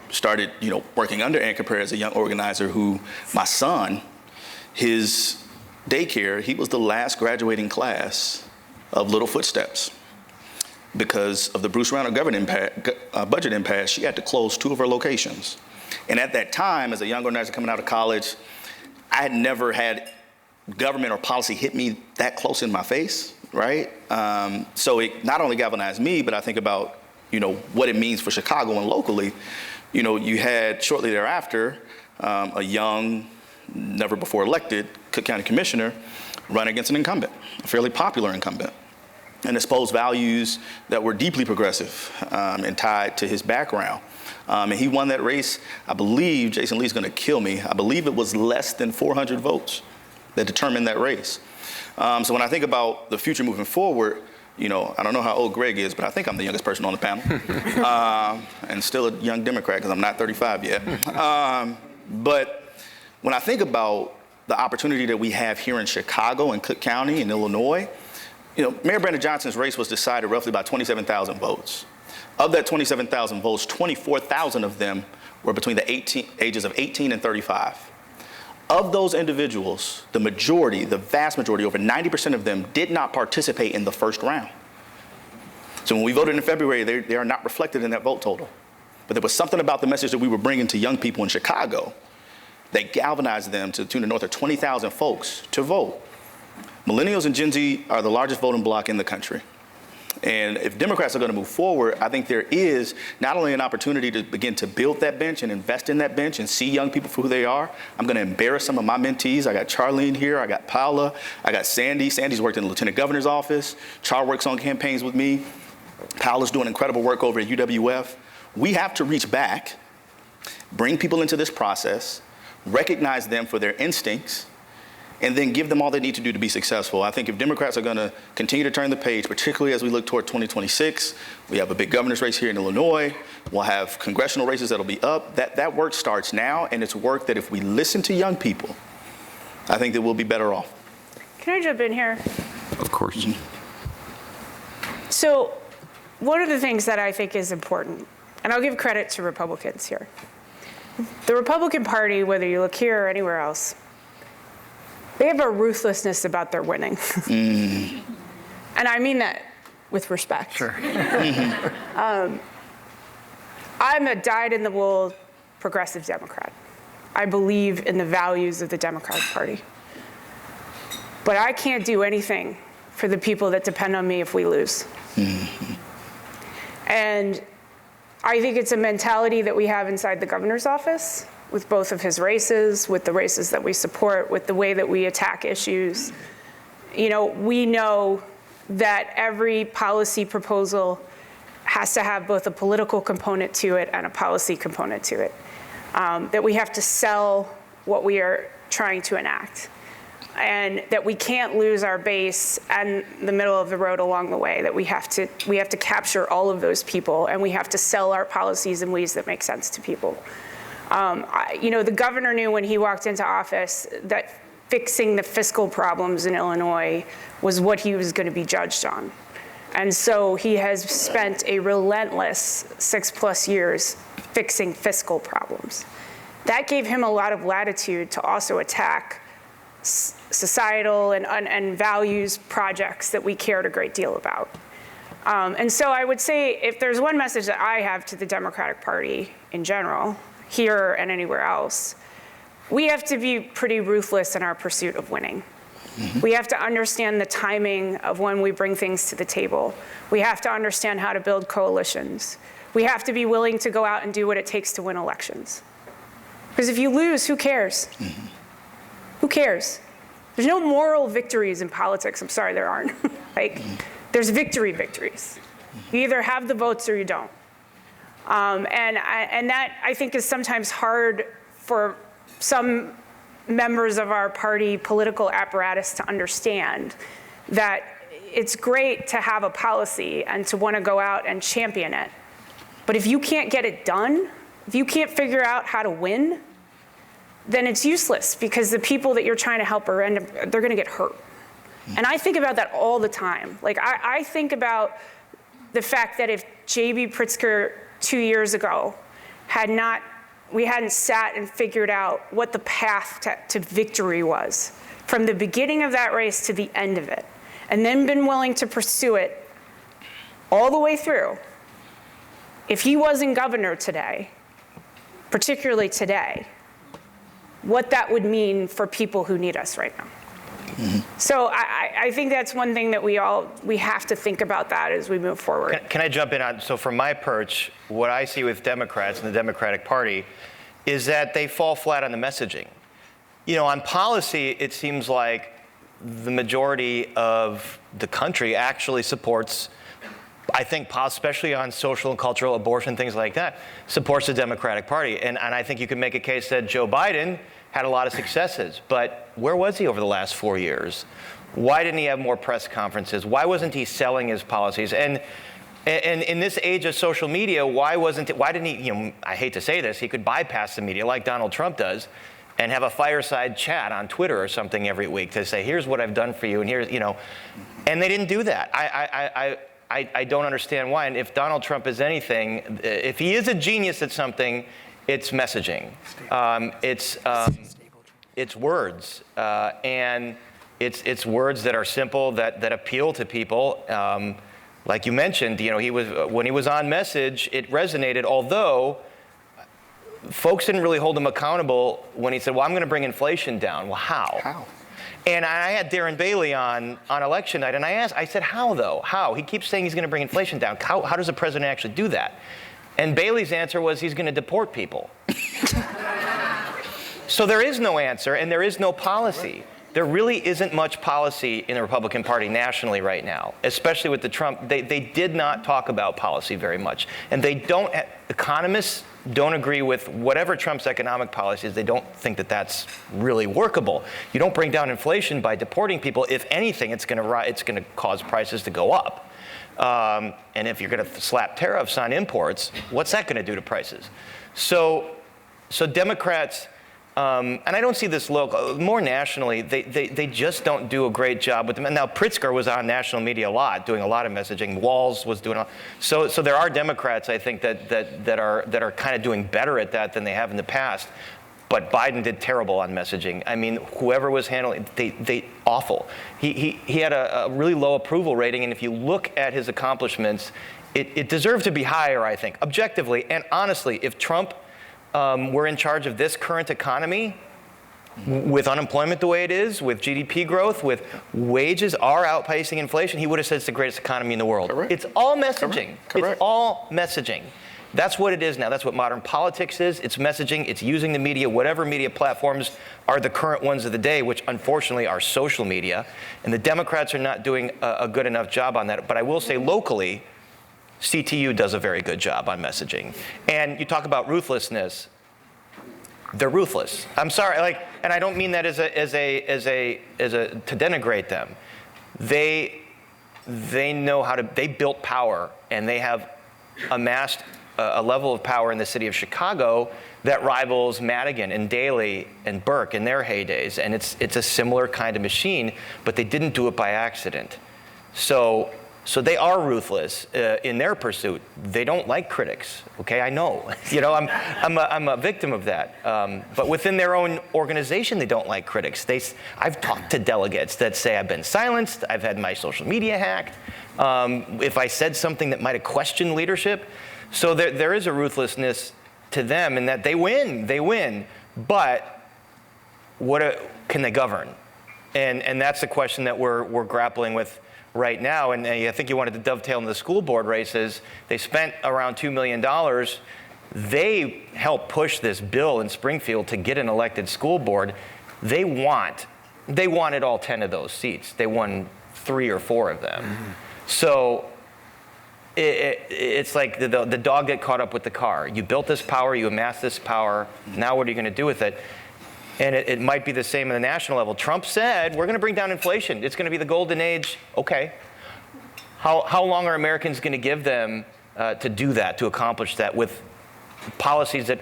E: started, working under Anne Caprara as a young organizer who, my son, his daycare, he was the last graduating class of Little Footsteps. Because of the Bruce Rauner budget impasse, she had to close 2 of her locations. And at that time, as a young organizer coming out of college, I had never had government or policy hit me that close in my face, right? So it not only galvanized me, but I think about, what it means for Chicago and locally. You had shortly thereafter a young, never before elected Cook County Commissioner run against an incumbent, a fairly popular incumbent, and exposed values that were deeply progressive and tied to his background. And he won that race. I believe, Jason Lee's gonna kill me, I believe it was less than 400 votes that determined that race. So when I think about the future moving forward, I don't know how old Greg is, but I think I'm the youngest person on the panel. And still a young Democrat because I'm not 35 yet. But when I think about the opportunity that we have here in Chicago and Cook County and Illinois, Mayor Brandon Johnson's race was decided roughly by 27,000 votes. Of that 27,000 votes, 24,000 of them were between the ages of 18 and 35. Of those individuals, the vast majority, over 90% of them did not participate in the first round. So when we voted in February, they are not reflected in that vote total. But there was something about the message that we were bringing to young people in Chicago that galvanized them to the tune of north of 20,000 folks to vote. Millennials and Gen Z are the largest voting bloc in the country. And if Democrats are going to move forward, I think there is not only an opportunity to begin to build that bench and invest in that bench and see young people for who they are. I'm going to embarrass some of my mentees. I got Charlene here. I got Paula. I got Sandy. Sandy's worked in the Lieutenant Governor's office. Char works on campaigns with me. Paula's doing incredible work over at UWF. We have to reach back, bring people into this process, recognize them for their instincts, and then give them all they need to do to be successful. I think if Democrats are going to continue to turn the page, particularly as we look toward 2026, we have a big governor's race here in Illinois. We'll have congressional races that'll be up. That work starts now, and it's work that if we listen to young people, I think that we'll be better off.
C: Can I jump in here?
A: Of course.
E: Mm-hmm.
C: So one of the things that I think is important, and I'll give credit to Republicans here. The Republican Party, whether you look here or anywhere else, they have a ruthlessness about their winning. And I mean that with respect.
D: Sure.
C: I'm a dyed-in-the-wool progressive Democrat. I believe in the values of the Democratic Party. But I can't do anything for the people that depend on me if we lose. And I think it's a mentality that we have inside the governor's office with both of his races, with the races that we support, with the way that we attack issues. We know that every policy proposal has to have both a political component to it and a policy component to it. That we have to sell what we are trying to enact. And that we can't lose our base and the middle of the road along the way, that we have to capture all of those people, and we have to sell our policies in ways that make sense to people. The governor knew when he walked into office that fixing the fiscal problems in Illinois was what he was going to be judged on. And so he has spent a relentless 6+ years fixing fiscal problems. That gave him a lot of latitude to also attack societal and values projects that we cared a great deal about. And so I would say if there's one message that I have to the Democratic Party in general, here and anywhere else, we have to be pretty ruthless in our pursuit of winning. We have to understand the timing of when we bring things to the table. We have to understand how to build coalitions. We have to be willing to go out and do what it takes to win elections. Because if you lose, who cares?
E: Mm-hmm.
C: Who cares? There's no moral victories in politics. I'm sorry, there aren't. There's victories. You either have the votes or you don't. And that, I think, is sometimes hard for some members of our party political apparatus to understand, that it's great to have a policy and to want to go out and champion it. But if you can't get it done, if you can't figure out how to win, then it's useless, because the people that you're trying to help they're going to get hurt. And I think about that all the time. I think about the fact that if J.B. Pritzker 2 years ago we hadn't sat and figured out what the path to victory was from the beginning of that race to the end of it, and then been willing to pursue it all the way through, if he wasn't governor today, particularly today, what that would mean for people who need us right now. Mm-hmm. So I think that's one thing that we have to think about that as we move forward.
B: Can I jump in on, so from my perch, what I see with Democrats and the Democratic Party is that they fall flat on the messaging. On policy, it seems like the majority of the country actually supports, I think, especially on social and cultural, abortion, things like that, supports the Democratic Party. And I think you can make a case that Joe Biden had a lot of successes, but where was he over the last 4 years? Why didn't he have more press conferences? Why wasn't he selling his policies? And in this age of social media, why didn't he, I hate to say this, he could bypass the media like Donald Trump does and have a fireside chat on Twitter or something every week to say, here's what I've done for you, and here's, and they didn't do that. I don't understand why. And if Donald Trump is anything, if he is a genius at something, it's messaging. It's words, and it's words that are simple, that appeal to people. Like you mentioned, when he was on message, it resonated. Although folks didn't really hold him accountable when he said, "Well, I'm going to bring inflation down." Well, how? How? And I had Darren Bailey on election night, and I said, "How though? How? He keeps saying he's going to bring inflation down. How does the president actually do that?" And Bailey's answer was, he's going to deport people. So there is no answer, and there is no policy. There really isn't much policy in the Republican Party nationally right now, especially with the Trump. They did not talk about policy very much. And economists don't agree with whatever Trump's economic policy is. They don't think that that's really workable. You don't bring down inflation by deporting people. If anything, it's going to cause prices to go up. And if you're going to slap tariffs on imports, what's that going to do to prices? So Democrats, and I don't see this local, more nationally, they just don't do a great job with them. And now Pritzker was on national media a lot, doing a lot of messaging. Walz was doing a lot. So there are Democrats, I think, that are kind of doing better at that than they have in the past. But Biden did terrible on messaging. I mean, whoever was handling they awful. He had a really low approval rating, and if you look at his accomplishments, it deserved to be higher, I think, objectively. And honestly, if Trump were in charge of this current economy, with unemployment the way it is, with GDP growth, with wages are outpacing inflation, he would have said it's the greatest economy in the world.
E: Correct.
B: It's all messaging.
E: Correct.
B: It's all messaging. That's what it is now. That's what modern politics is. It's messaging. It's using the media, whatever media platforms are the current ones of the day, which unfortunately are social media. And the Democrats are not doing a good enough job on that. But I will say locally, CTU does a very good job on messaging. And you talk about ruthlessness. They're ruthless. I'm sorry, and I don't mean that to denigrate them. They know how to. They built power, and they have amassed a level of power in the city of Chicago that rivals Madigan and Daley and Burke in their heydays. And it's a similar kind of machine, but they didn't do it by accident. So they are ruthless in their pursuit. They don't like critics. Okay, I know. I'm a victim of that. But within their own organization, they don't like critics. I've talked to delegates that say I've been silenced. I've had my social media hacked. If I said something that might have questioned leadership. So there is a ruthlessness to them in that they win, but can they govern? And that's the question that we're grappling with right now. And I think you wanted to dovetail into the school board races. They spent around $2 million. They helped push this bill in Springfield to get an elected school board. They wanted all 10 of those seats. They won 3 or 4 of them. Mm-hmm. So it's like the dog get caught up with the car. You built this power, you amassed this power. Now what are you going to do with it? And it might be the same at the national level. Trump said, we're going to bring down inflation. It's going to be the golden age. Okay. How long are Americans going to give them to do that, to accomplish that with policies that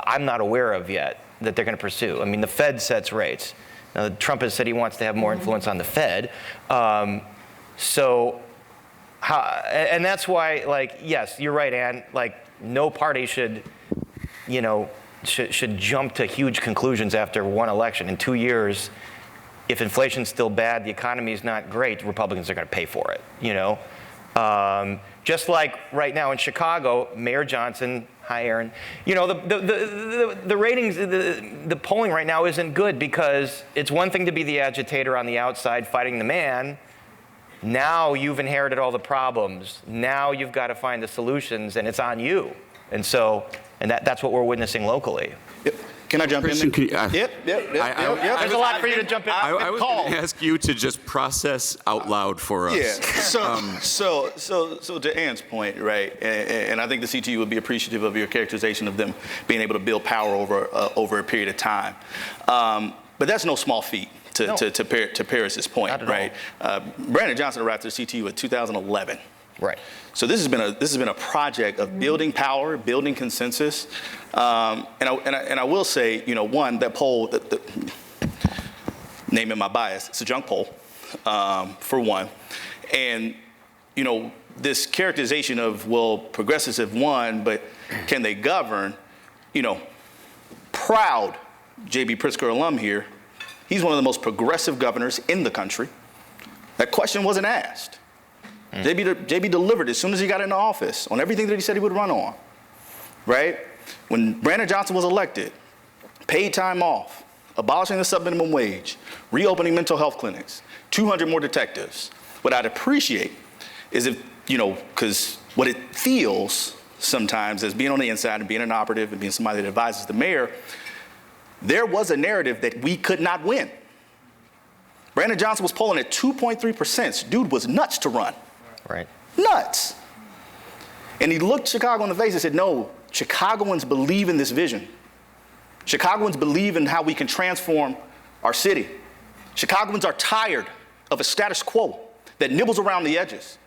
B: I'm not aware of yet that they're going to pursue? I mean, the Fed sets rates. Now, Trump has said he wants to have more influence on the Fed. And that's why, like, yes, you're right, Ann. Like, no party should jump to huge conclusions after one election. In 2 years, if inflation's still bad, the economy's not great, Republicans are going to pay for it, Just like right now in Chicago, Mayor Johnson, hi, Aaron, the ratings, the polling right now isn't good because it's one thing to be the agitator on the outside fighting the man. Now you've inherited all the problems. Now you've got to find the solutions, and it's on you. And that's what we're witnessing locally.
E: Yep. Can I jump in? Yep.
B: There's a lot for you to jump in.
A: I was going to ask you to just process out loud for us.
E: Yeah. So to Ann's point, right, and I think the CTU would be appreciative of your characterization of them being able to build power over a period of time. But that's no small feat. To Paris's point, right? Brandon Johnson arrived to the CTU in 2011.
B: Right.
E: So this has been a project of building power, building consensus, and I will say, one, that poll, naming my bias, it's a junk poll, for one, and this characterization of, well, progressives have won, but can they govern? Proud J.B. Pritzker alum here. He's one of the most progressive governors in the country. That question wasn't asked. J.B. delivered as soon as he got into office on everything that he said he would run on, right? When Brandon Johnson was elected, paid time off, abolishing the subminimum wage, reopening mental health clinics, 200 more detectives. What I'd appreciate is if, because what it feels sometimes as being on the inside and being an operative and being somebody that advises the mayor, there was a narrative that we could not win. Brandon Johnson was polling at 2.3%. Dude was nuts to run.
B: Right.
E: Nuts. And he looked Chicago in the face and said, no, Chicagoans believe in this vision. Chicagoans believe in how we can transform our city. Chicagoans are tired of a status quo that nibbles around the edges.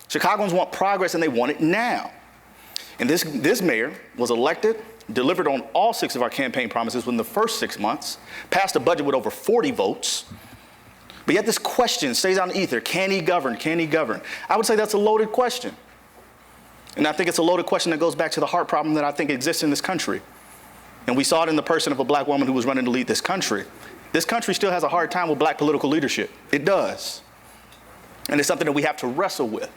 E: Chicagoans want progress and they want it now. And this mayor was elected, delivered on all 6 of our campaign promises within the first 6 months, passed a budget with over 40 votes. But yet this question stays on the ether. Can he govern? Can he govern? I would say that's a loaded question. And I think it's a loaded question that goes back to the Hart problem that I think exists in this country. And we saw it in the person of a black woman who was running to lead this country. This country still has a hard time with black political leadership. It does. And it's something that we have to wrestle with.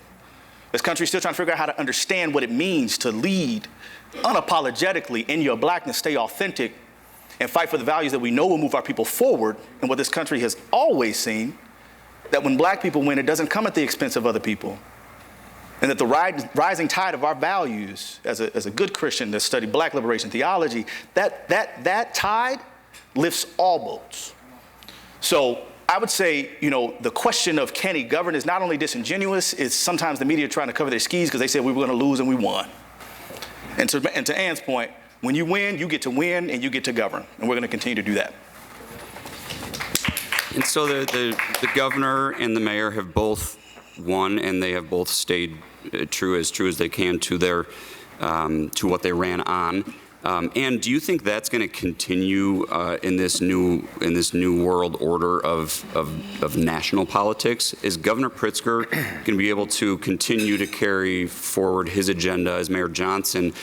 E: This country is still trying to figure out how to understand what it means to lead unapologetically in your blackness, stay authentic, and fight for the values that we know will move our people forward. And what this country has always seen, that when black people win, it doesn't come at the expense of other people. And that the rising tide of our values, as a good Christian that studied black liberation theology, that tide lifts all boats. So I would say, the question of can he govern is not only disingenuous, it's sometimes the media trying to cover their skis because they said we were going to lose and we won. And to Ann's point, when you win, you get to win and you get to govern. And we're going to continue to do that.
A: And so the governor and the mayor have both won, and they have both stayed true as they can to their to what they ran on. And do you think that's going to continue in this new world order of national politics? Is Governor Pritzker going to be able to continue to carry forward his agenda as Mayor Johnson?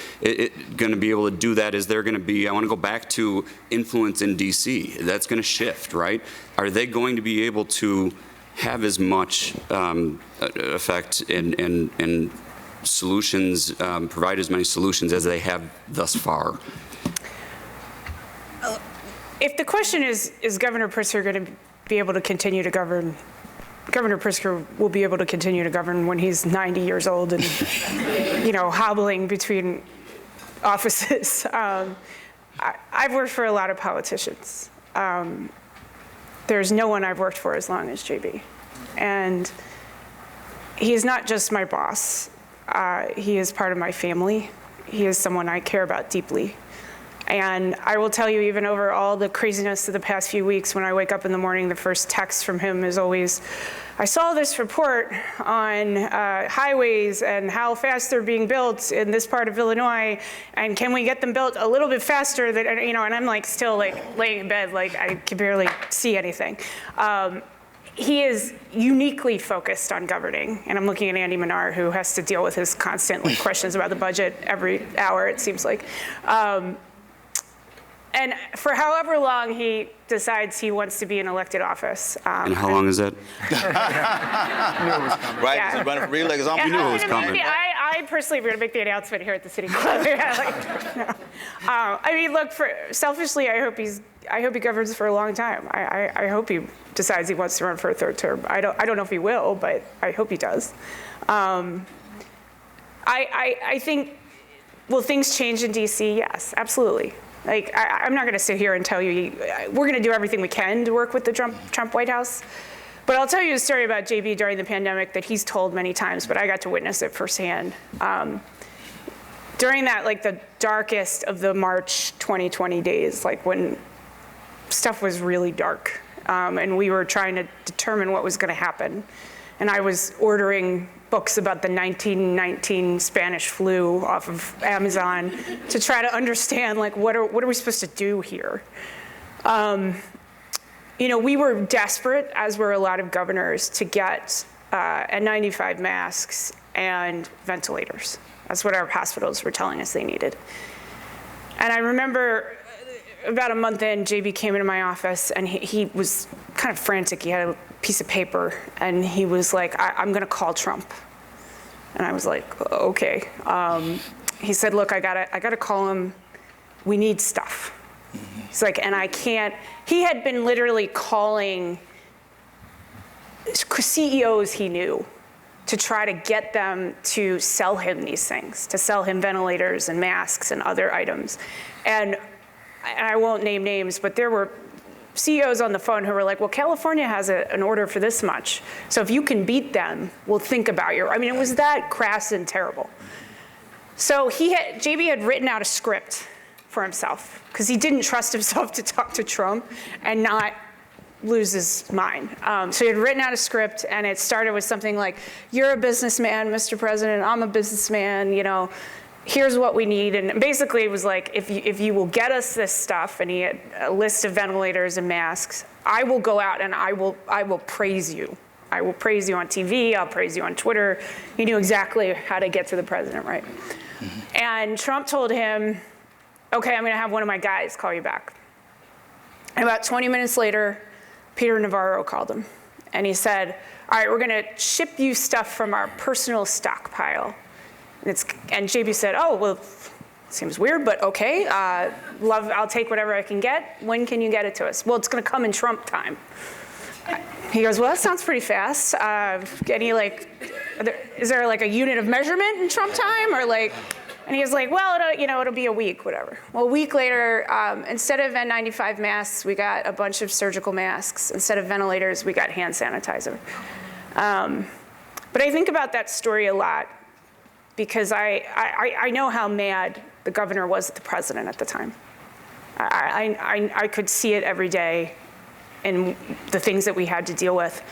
A: Going to be able to do that? Is there going to be? I want to go back to influence in D.C. That's going to shift, right? Are they going to be able to have as much effect and solutions, provide as many solutions as they have thus far?
C: If the question is Governor Pritzker going to be able to continue to govern Governor Pritzker will be able to continue to govern when he's 90 years old and, hobbling between offices. I've worked for a lot of politicians. There's no one I've worked for as long as J.B. And he is not just my boss. He is part of my family. He is someone I care about deeply. And I will tell you, even over all the craziness of the past few weeks, when I wake up in the morning, the first text from him is always, I saw this report on highways and how fast they're being built in this part of Illinois, and can we get them built a little bit faster? That, and I'm like still like laying in bed, like I can barely see anything. He is uniquely focused on governing, and I'm looking at Andy Minar, who has to deal with his constant questions about the budget every hour, it seems like. And for however long he decides he wants to be in elected office.
A: And how long is that?
E: Right?
C: Yeah.
E: He's running for re-election.
C: Yeah,
A: knew it was coming.
C: I personally am going to make the announcement here at the City Club. Look, selfishly, I hope he governs for a long time. I hope he decides he wants to run for a third term. I don't know if he will, but I hope he does. I think, will things change in DC? Yes, absolutely. Like, I'm not going to sit here and tell you, we're going to do everything we can to work with the Trump White House. But I'll tell you a story about J.B. during the pandemic that he's told many times, but I got to witness it firsthand. During that, like the darkest of the March 2020 days, like when stuff was really dark, and we were trying to determine what was going to happen. And I was ordering books about the 1919 Spanish flu off of Amazon to try to understand, like, what are we supposed to do here? We were desperate, as were a lot of governors, to get N95 masks and ventilators. That's what our hospitals were telling us they needed. And I remember about a month in, J.B. came into my office, and he was kind of frantic. He had a piece of paper, and he was like, I'm going to call Trump. And I was like, okay. He said, look, I gotta call him. We need stuff. He's like, and I can't. He had been literally calling CEOs he knew to try to get them to sell him these things, to sell him ventilators and masks and other items. And I won't name names, but there were CEOs on the phone who were like, well, California has an order for this much. So if you can beat them, we'll think about your, it was that crass and terrible. So J.B. had written out a script for himself because he didn't trust himself to talk to Trump and not lose his mind. So he had written out a script, and it started with something like, you're a businessman, Mr. President, I'm a businessman, here's what we need. And basically it was like, if you will get us this stuff, and he had a list of ventilators and masks, I will go out and I will praise you. I will praise you on TV, I'll praise you on Twitter. He knew exactly how to get to the president, right? Mm-hmm. And Trump told him, okay, I'm gonna have one of my guys call you back. And about 20 minutes later, Peter Navarro called him. And he said, all right, we're gonna ship you stuff from our personal stockpile. And J.B. said, oh, well, seems weird, but okay. I'll take whatever I can get. When can you get it to us? Well, it's going to come in Trump time. He goes, well, that sounds pretty fast. Is there like a unit of measurement in Trump time? And he was like, well, it'll be a week, whatever. Well, a week later, instead of N95 masks, we got a bunch of surgical masks. Instead of ventilators, we got hand sanitizer. But I think about that story a lot, because I know how mad the governor was at the president at the time. I could see it every day in the things that we had to deal with.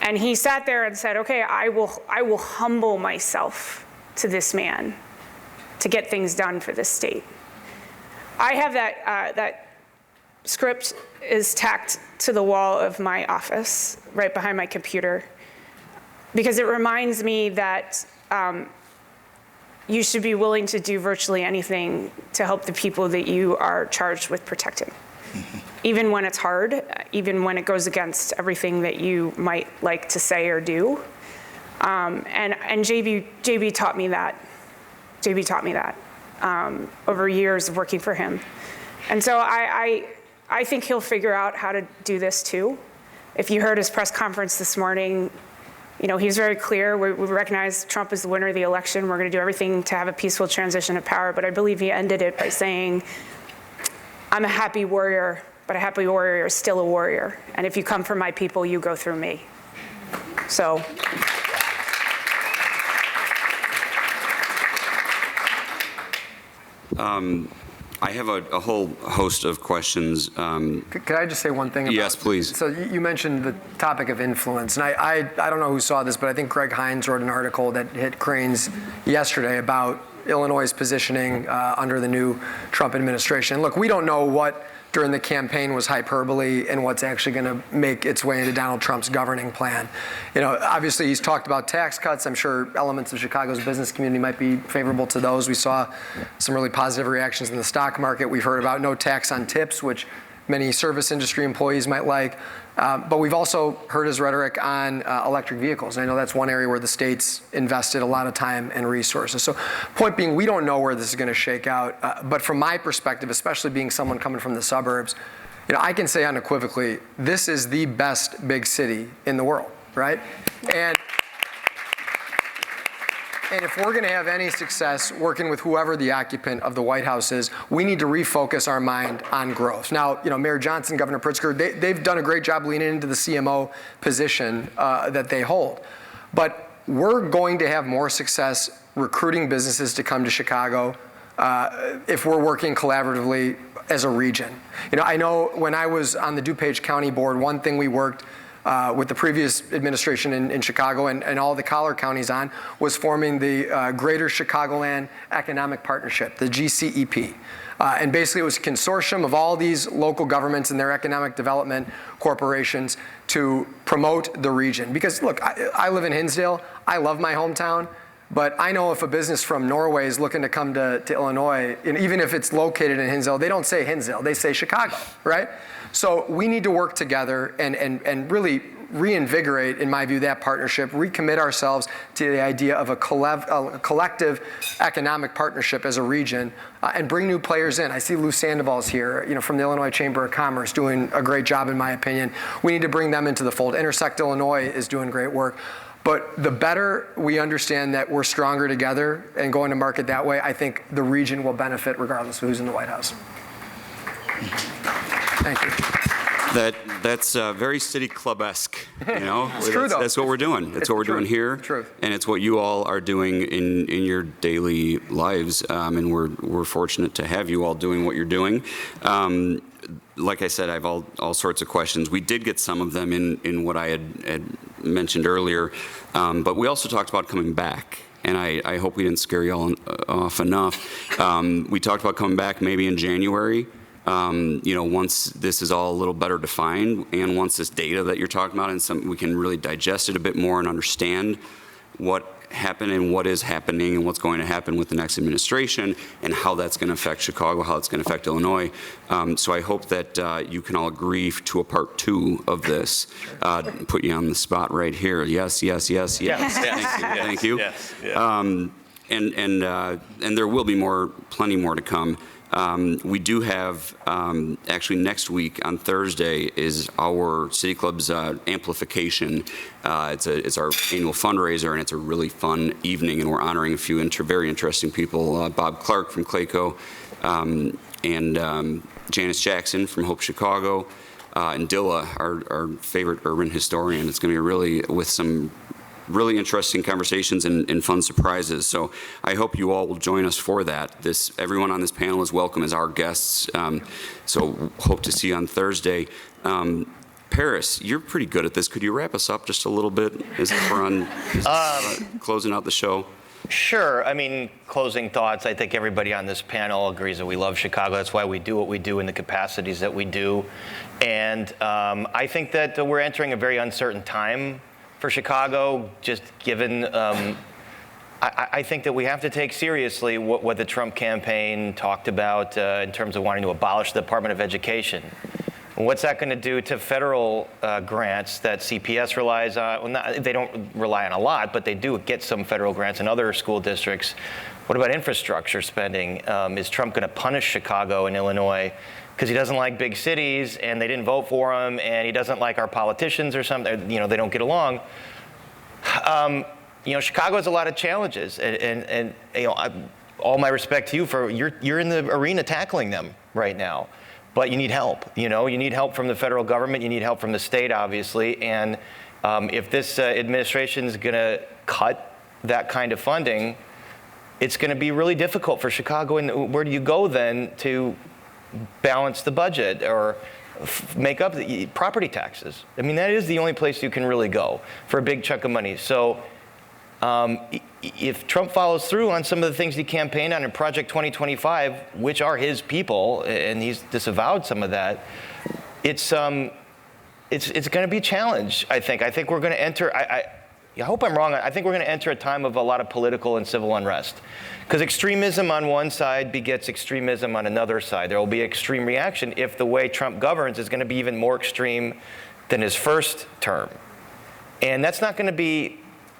C: And he sat there and said, okay, I will humble myself to this man to get things done for this state. I have that script is tacked to the wall of my office, right behind my computer, because it reminds me that you should be willing to do virtually anything to help the people that you are charged with protecting. Even when it's hard, even when it goes against everything that you might like to say or do. And J.B. taught me that. J.B. taught me that over years of working for him. And so I think he'll figure out how to do this too. if you heard his press conference this morning, you know, he's very clear. We recognize Trump is the winner of the election. We're going to do everything to have a peaceful transition of power. But I believe he ended it by saying, I'm a happy warrior, but a happy warrior is still a warrior. And if you come from my people, you go through me. So.
A: I have a whole host of questions.
D: Could I just say one thing?
A: Yes, please.
D: So you mentioned the topic of influence, and I don't know who saw this, but I think Greg Hines wrote an article that hit Crain's yesterday about Illinois' positioning under the new Trump administration. Look, we don't know what during the campaign was hyperbole and what's actually going to make its way into Donald Trump's governing plan. You know, obviously he's talked about tax cuts. I'm sure elements of Chicago's business community might be favorable to those. We saw some really positive reactions in the stock market. We've heard about no tax on tips, which many service industry employees might like. But we've also heard his rhetoric on electric vehicles. I know that's one area where the state's invested a lot of time and resources. So point being, we don't know where this is going to shake out. But from my perspective, especially being someone coming from the suburbs, you know, I can say unequivocally, this is the best big city in the world, right? And if we're going to have any success working with whoever the occupant of the White House is, we need to refocus our mind on growth. Now, you know, Mayor Johnson, Governor Pritzker, they've done a great job leaning into the CMO position that they hold. But we're going to have more success recruiting businesses to come to Chicago if we're working collaboratively as a region. You know, I know when I was on the DuPage County Board, one thing we worked with the previous administration in Chicago and all the collar counties on was forming the Greater Chicagoland Economic Partnership, the GCEP. And basically it was a consortium of all these local governments and their economic development corporations to promote the region. Because look, I live in Hinsdale, I love my hometown, but I know if a business from Norway is looking to come to Illinois, and even if it's located in Hinsdale, they don't say Hinsdale, they say Chicago, right? So we need to work together and really reinvigorate, in my view, that partnership, recommit ourselves to the idea of a collective economic partnership as a region, and bring new players in. I see Lou Sandoval's here, you know, from the Illinois Chamber of Commerce, doing a great job, in my opinion. We need to bring them into the fold. Intersect Illinois is doing great work. But the better we understand that we're stronger together and going to market that way, I think the region will benefit regardless of who's in the White House. Thank you.
A: That's very City Club-esque, you know?
D: It's true, though.
A: That's what we're doing. That's what we're doing here.
D: True.
A: And it's what you all are doing in your daily lives. And we're fortunate to have you all doing what you're doing. Like I said, I have all sorts of questions. We did get some of them in what I had mentioned earlier. But we also talked about coming back. And I hope we didn't scare you all off enough. We talked about coming back maybe in January. You know, once this is all a little better defined, and once this data that you're talking about, and we can really digest it a bit more and understand what happened and what is happening and what's going to happen with the next administration and how that's going to affect Chicago, how it's going to affect Illinois. So I hope that you can all agree to a part 2 of this. Put you on the spot right here. Yes, yes, yes, yes. Thank you.
E: Yes, yes.
A: And there will be plenty more to come. We do have, actually next week on Thursday is our City Club's amplification. It's our annual fundraiser, and it's a really fun evening, and we're honoring a few very interesting people, Bob Clark from Clayco, and Janice Jackson from Hope Chicago, and Dilla, our favorite urban historian. It's going to be with some really interesting conversations and fun surprises. So I hope you all will join us for that. Everyone on this panel is welcome as our guests. So hope to see you on Thursday. Paris, you're pretty good at this. Could you wrap us up just a little bit as we're closing out the show?
B: Sure. I mean, closing thoughts. I think everybody on this panel agrees that we love Chicago. That's why we do what we do in the capacities that we do. And I think that we're entering a very uncertain time for Chicago, just given, I think that we have to take seriously what the Trump campaign talked about in terms of wanting to abolish the Department of Education. And what's that going to do to federal grants that CPS relies on? Well, they don't rely on a lot, but they do get some federal grants, and other school districts. What about infrastructure spending? Is Trump going to punish Chicago and Illinois because he doesn't like big cities and they didn't vote for him and he doesn't like our politicians or something? You know, they don't get along. You know, Chicago has a lot of challenges, and you know, all my respect to you for you're in the arena tackling them right now, but you need help. You know, you need help from the federal government, you need help from the state, obviously, and if this administration is going to cut that kind of funding, it's going to be really difficult for Chicago. And where do you go then to balance the budget or make up the property taxes? I mean, that is the only place you can really go for a big chunk of money. So if Trump follows through on some of the things he campaigned on in Project 2025, which are his people, and he's disavowed some of that, it's going to be a challenge, I think. I think we're going to enter, I hope I'm wrong, I think we're going to enter a time of a lot of political and civil unrest. Because extremism on one side begets extremism on another side. There will be extreme reaction if the way Trump governs is going to be even more extreme than his first term. And that's not going to be,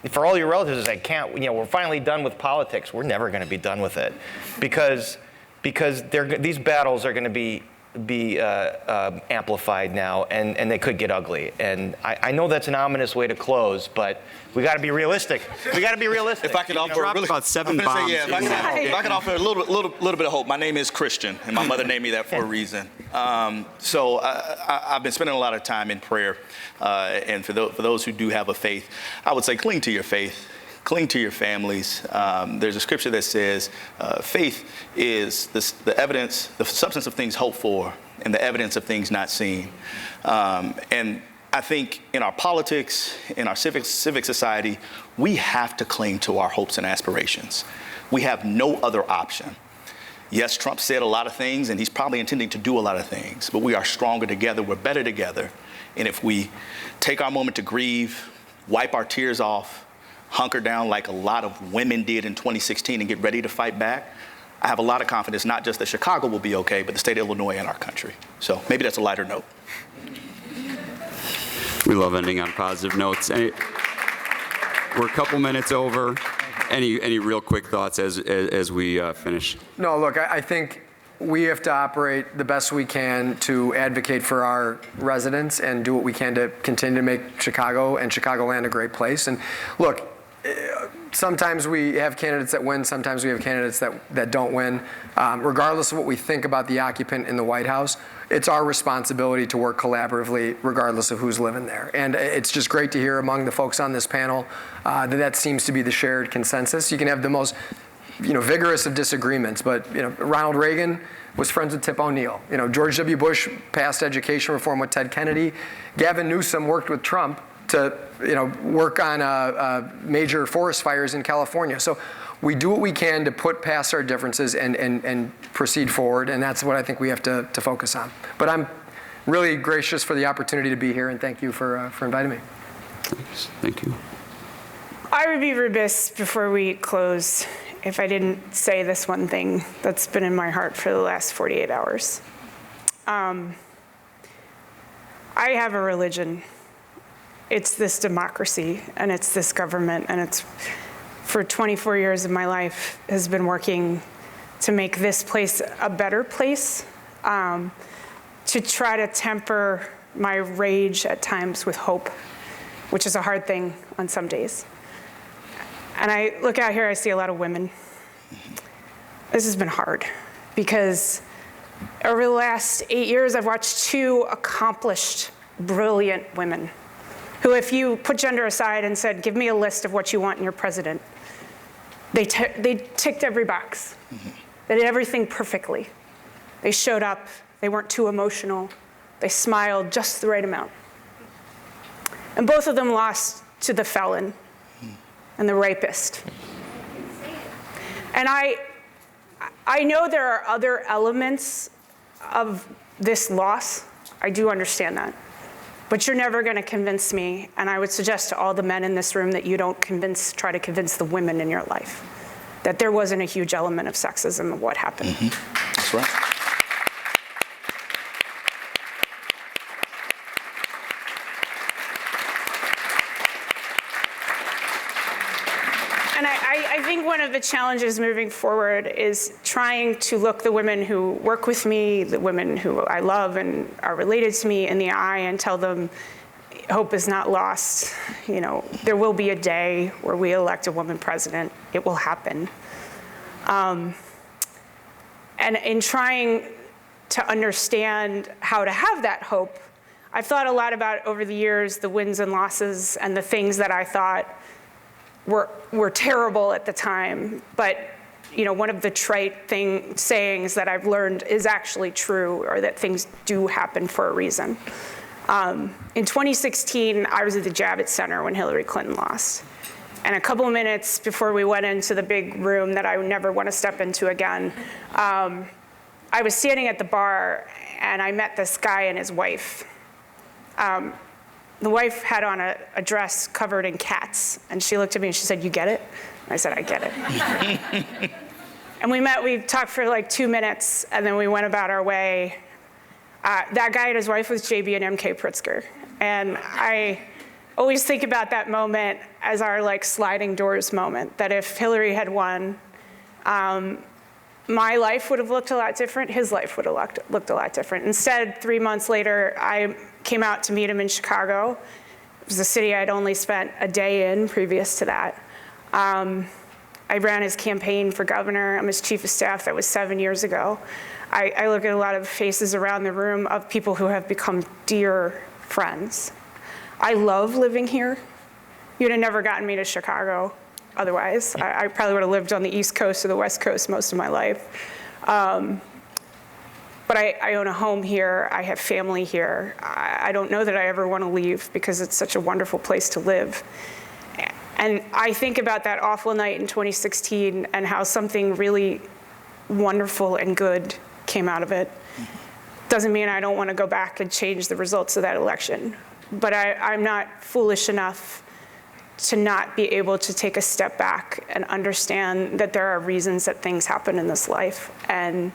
B: for all your relatives, we're finally done with politics. We're never going to be done with it, because these battles are going to be amplified now, and they could get ugly. And I know that's an ominous way to close, but we got to be realistic. We got to be realistic.
E: If I could offer
A: about 7 bombs.
E: if I could offer a little bit of hope. My name is Christian, and my mother named me that for a reason. So I've been spending a lot of time in prayer, and for those who do have a faith, I would say cling to your faith. Cling to your families. There's a scripture that says faith is the evidence, the substance of things hoped for, and the evidence of things not seen. And I think in our politics, in our civic society, we have to cling to our hopes and aspirations. We have no other option. Yes, Trump said a lot of things, and he's probably intending to do a lot of things, but we are stronger together, we're better together. And if we take our moment to grieve, wipe our tears off, hunker down like a lot of women did in 2016 and get ready to fight back, I have a lot of confidence, not just that Chicago will be okay, but the state of Illinois and our country. So maybe that's a lighter note.
A: We love ending on positive notes. We're a couple minutes over. Any real quick thoughts as we finish?
D: No, look, I think we have to operate the best we can to advocate for our residents and do what we can to continue to make Chicago and Chicagoland a great place. And look, sometimes we have candidates that win, sometimes we have candidates that don't win. Regardless of what we think about the occupant in the White House, it's our responsibility to work collaboratively regardless of who's living there. And it's just great to hear among the folks on this panel that seems to be the shared consensus. You can have the most vigorous of disagreements, but Ronald Reagan was friends with Tip O'Neill. George W. Bush passed education reform with Ted Kennedy. Gavin Newsom worked with Trump to work on major forest fires in California. So we do what we can to put past our differences and proceed forward, and that's what I think we have to focus on. But I'm really gracious for the opportunity to be here, and thank you for inviting me.
A: Thanks. Thank you.
C: I would be remiss before we close if I didn't say this one thing that's been in my heart for the last 48 hours. I have a religion. It's this democracy, and it's this government, and it's, for 24 years of my life, has been working to make this place a better place, to try to temper my rage at times with hope, which is a hard thing on some days. And I look out here, I see a lot of women. This has been hard because over the last 8 years, I've watched 2 accomplished, brilliant women who, if you put gender aside and said, give me a list of what you want in your president, they ticked every box. They did everything perfectly. They showed up, they weren't too emotional, they smiled just the right amount. And both of them lost to the felon and the rapist. And I know there are other elements of this loss. I do understand that. But you're never going to convince me, and I would suggest to all the men in this room that you don't try to convince the women in your life that there wasn't a huge element of sexism of what happened.
E: That's right.
C: And I think one of the challenges moving forward is trying to look the women who work with me, the women who I love and are related to me in the eye and tell them hope is not lost. You know, there will be a day where we elect a woman president. It will happen. And in trying to understand how to have that hope, I've thought a lot about over the years the wins and losses and the things that I thought were terrible at the time, but you know, one of the trite sayings that I've learned is actually true, or that things do happen for a reason. In 2016, I was at the Javits Center when Hillary Clinton lost. And a couple of minutes before we went into the big room that I would never want to step into again, I was standing at the bar and I met this guy and his wife. The wife had on a dress covered in cats, and she looked at me and she said, "You get it?" And I said, "I get it." And we talked for like 2 minutes, and then we went about our way. That guy and his wife was J.B. and M.K. Pritzker. And I always think about that moment as our like sliding doors moment, that if Hillary had won, my life would have looked a lot different, his life would have looked a lot different. Instead, 3 months later, I came out to meet him in Chicago. It was a city I'd only spent a day in previous to that. I ran his campaign for governor. I'm his chief of staff. That was 7 years ago. I look at a lot of faces around the room of people who have become dear friends. I love living here. You'd have never gotten me to Chicago otherwise. I probably would have lived on the East Coast or the West Coast most of my life. But I own a home here. I have family here. I don't know that I ever want to leave because it's such a wonderful place to live. And I think about that awful night in 2016 and how something really wonderful and good came out of it. Doesn't mean I don't want to go back and change the results of that election. But I'm not foolish enough to not be able to take a step back and understand that there are reasons that things happen in this life. And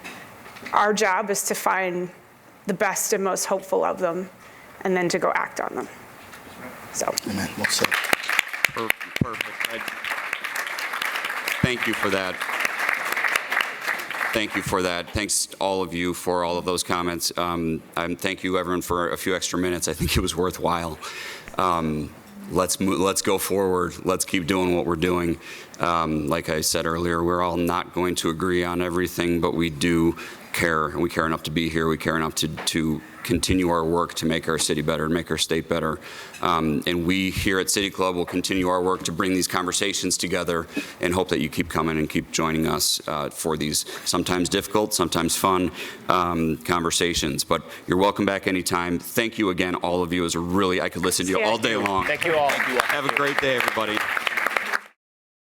C: our job is to find the best and most hopeful of them and then to go act on them. So.
E: Amen. Well said.
A: Perfect. Thank you for that. Thank you for that. Thanks all of you for all of those comments. Thank you everyone for a few extra minutes. I think it was worthwhile. Let's go forward. Let's keep doing what we're doing. Like I said earlier, we're all not going to agree on everything, but we do care. We care enough to be here. We care enough to continue our work to make our city better, and make our state better. And we here at City Club will continue our work to bring these conversations together and hope that you keep coming and keep joining us for these sometimes difficult, sometimes fun conversations. But you're welcome back anytime. Thank you again, all of you. It was I could listen to you all day long.
B: Thank you all.
A: Have a great day, everybody.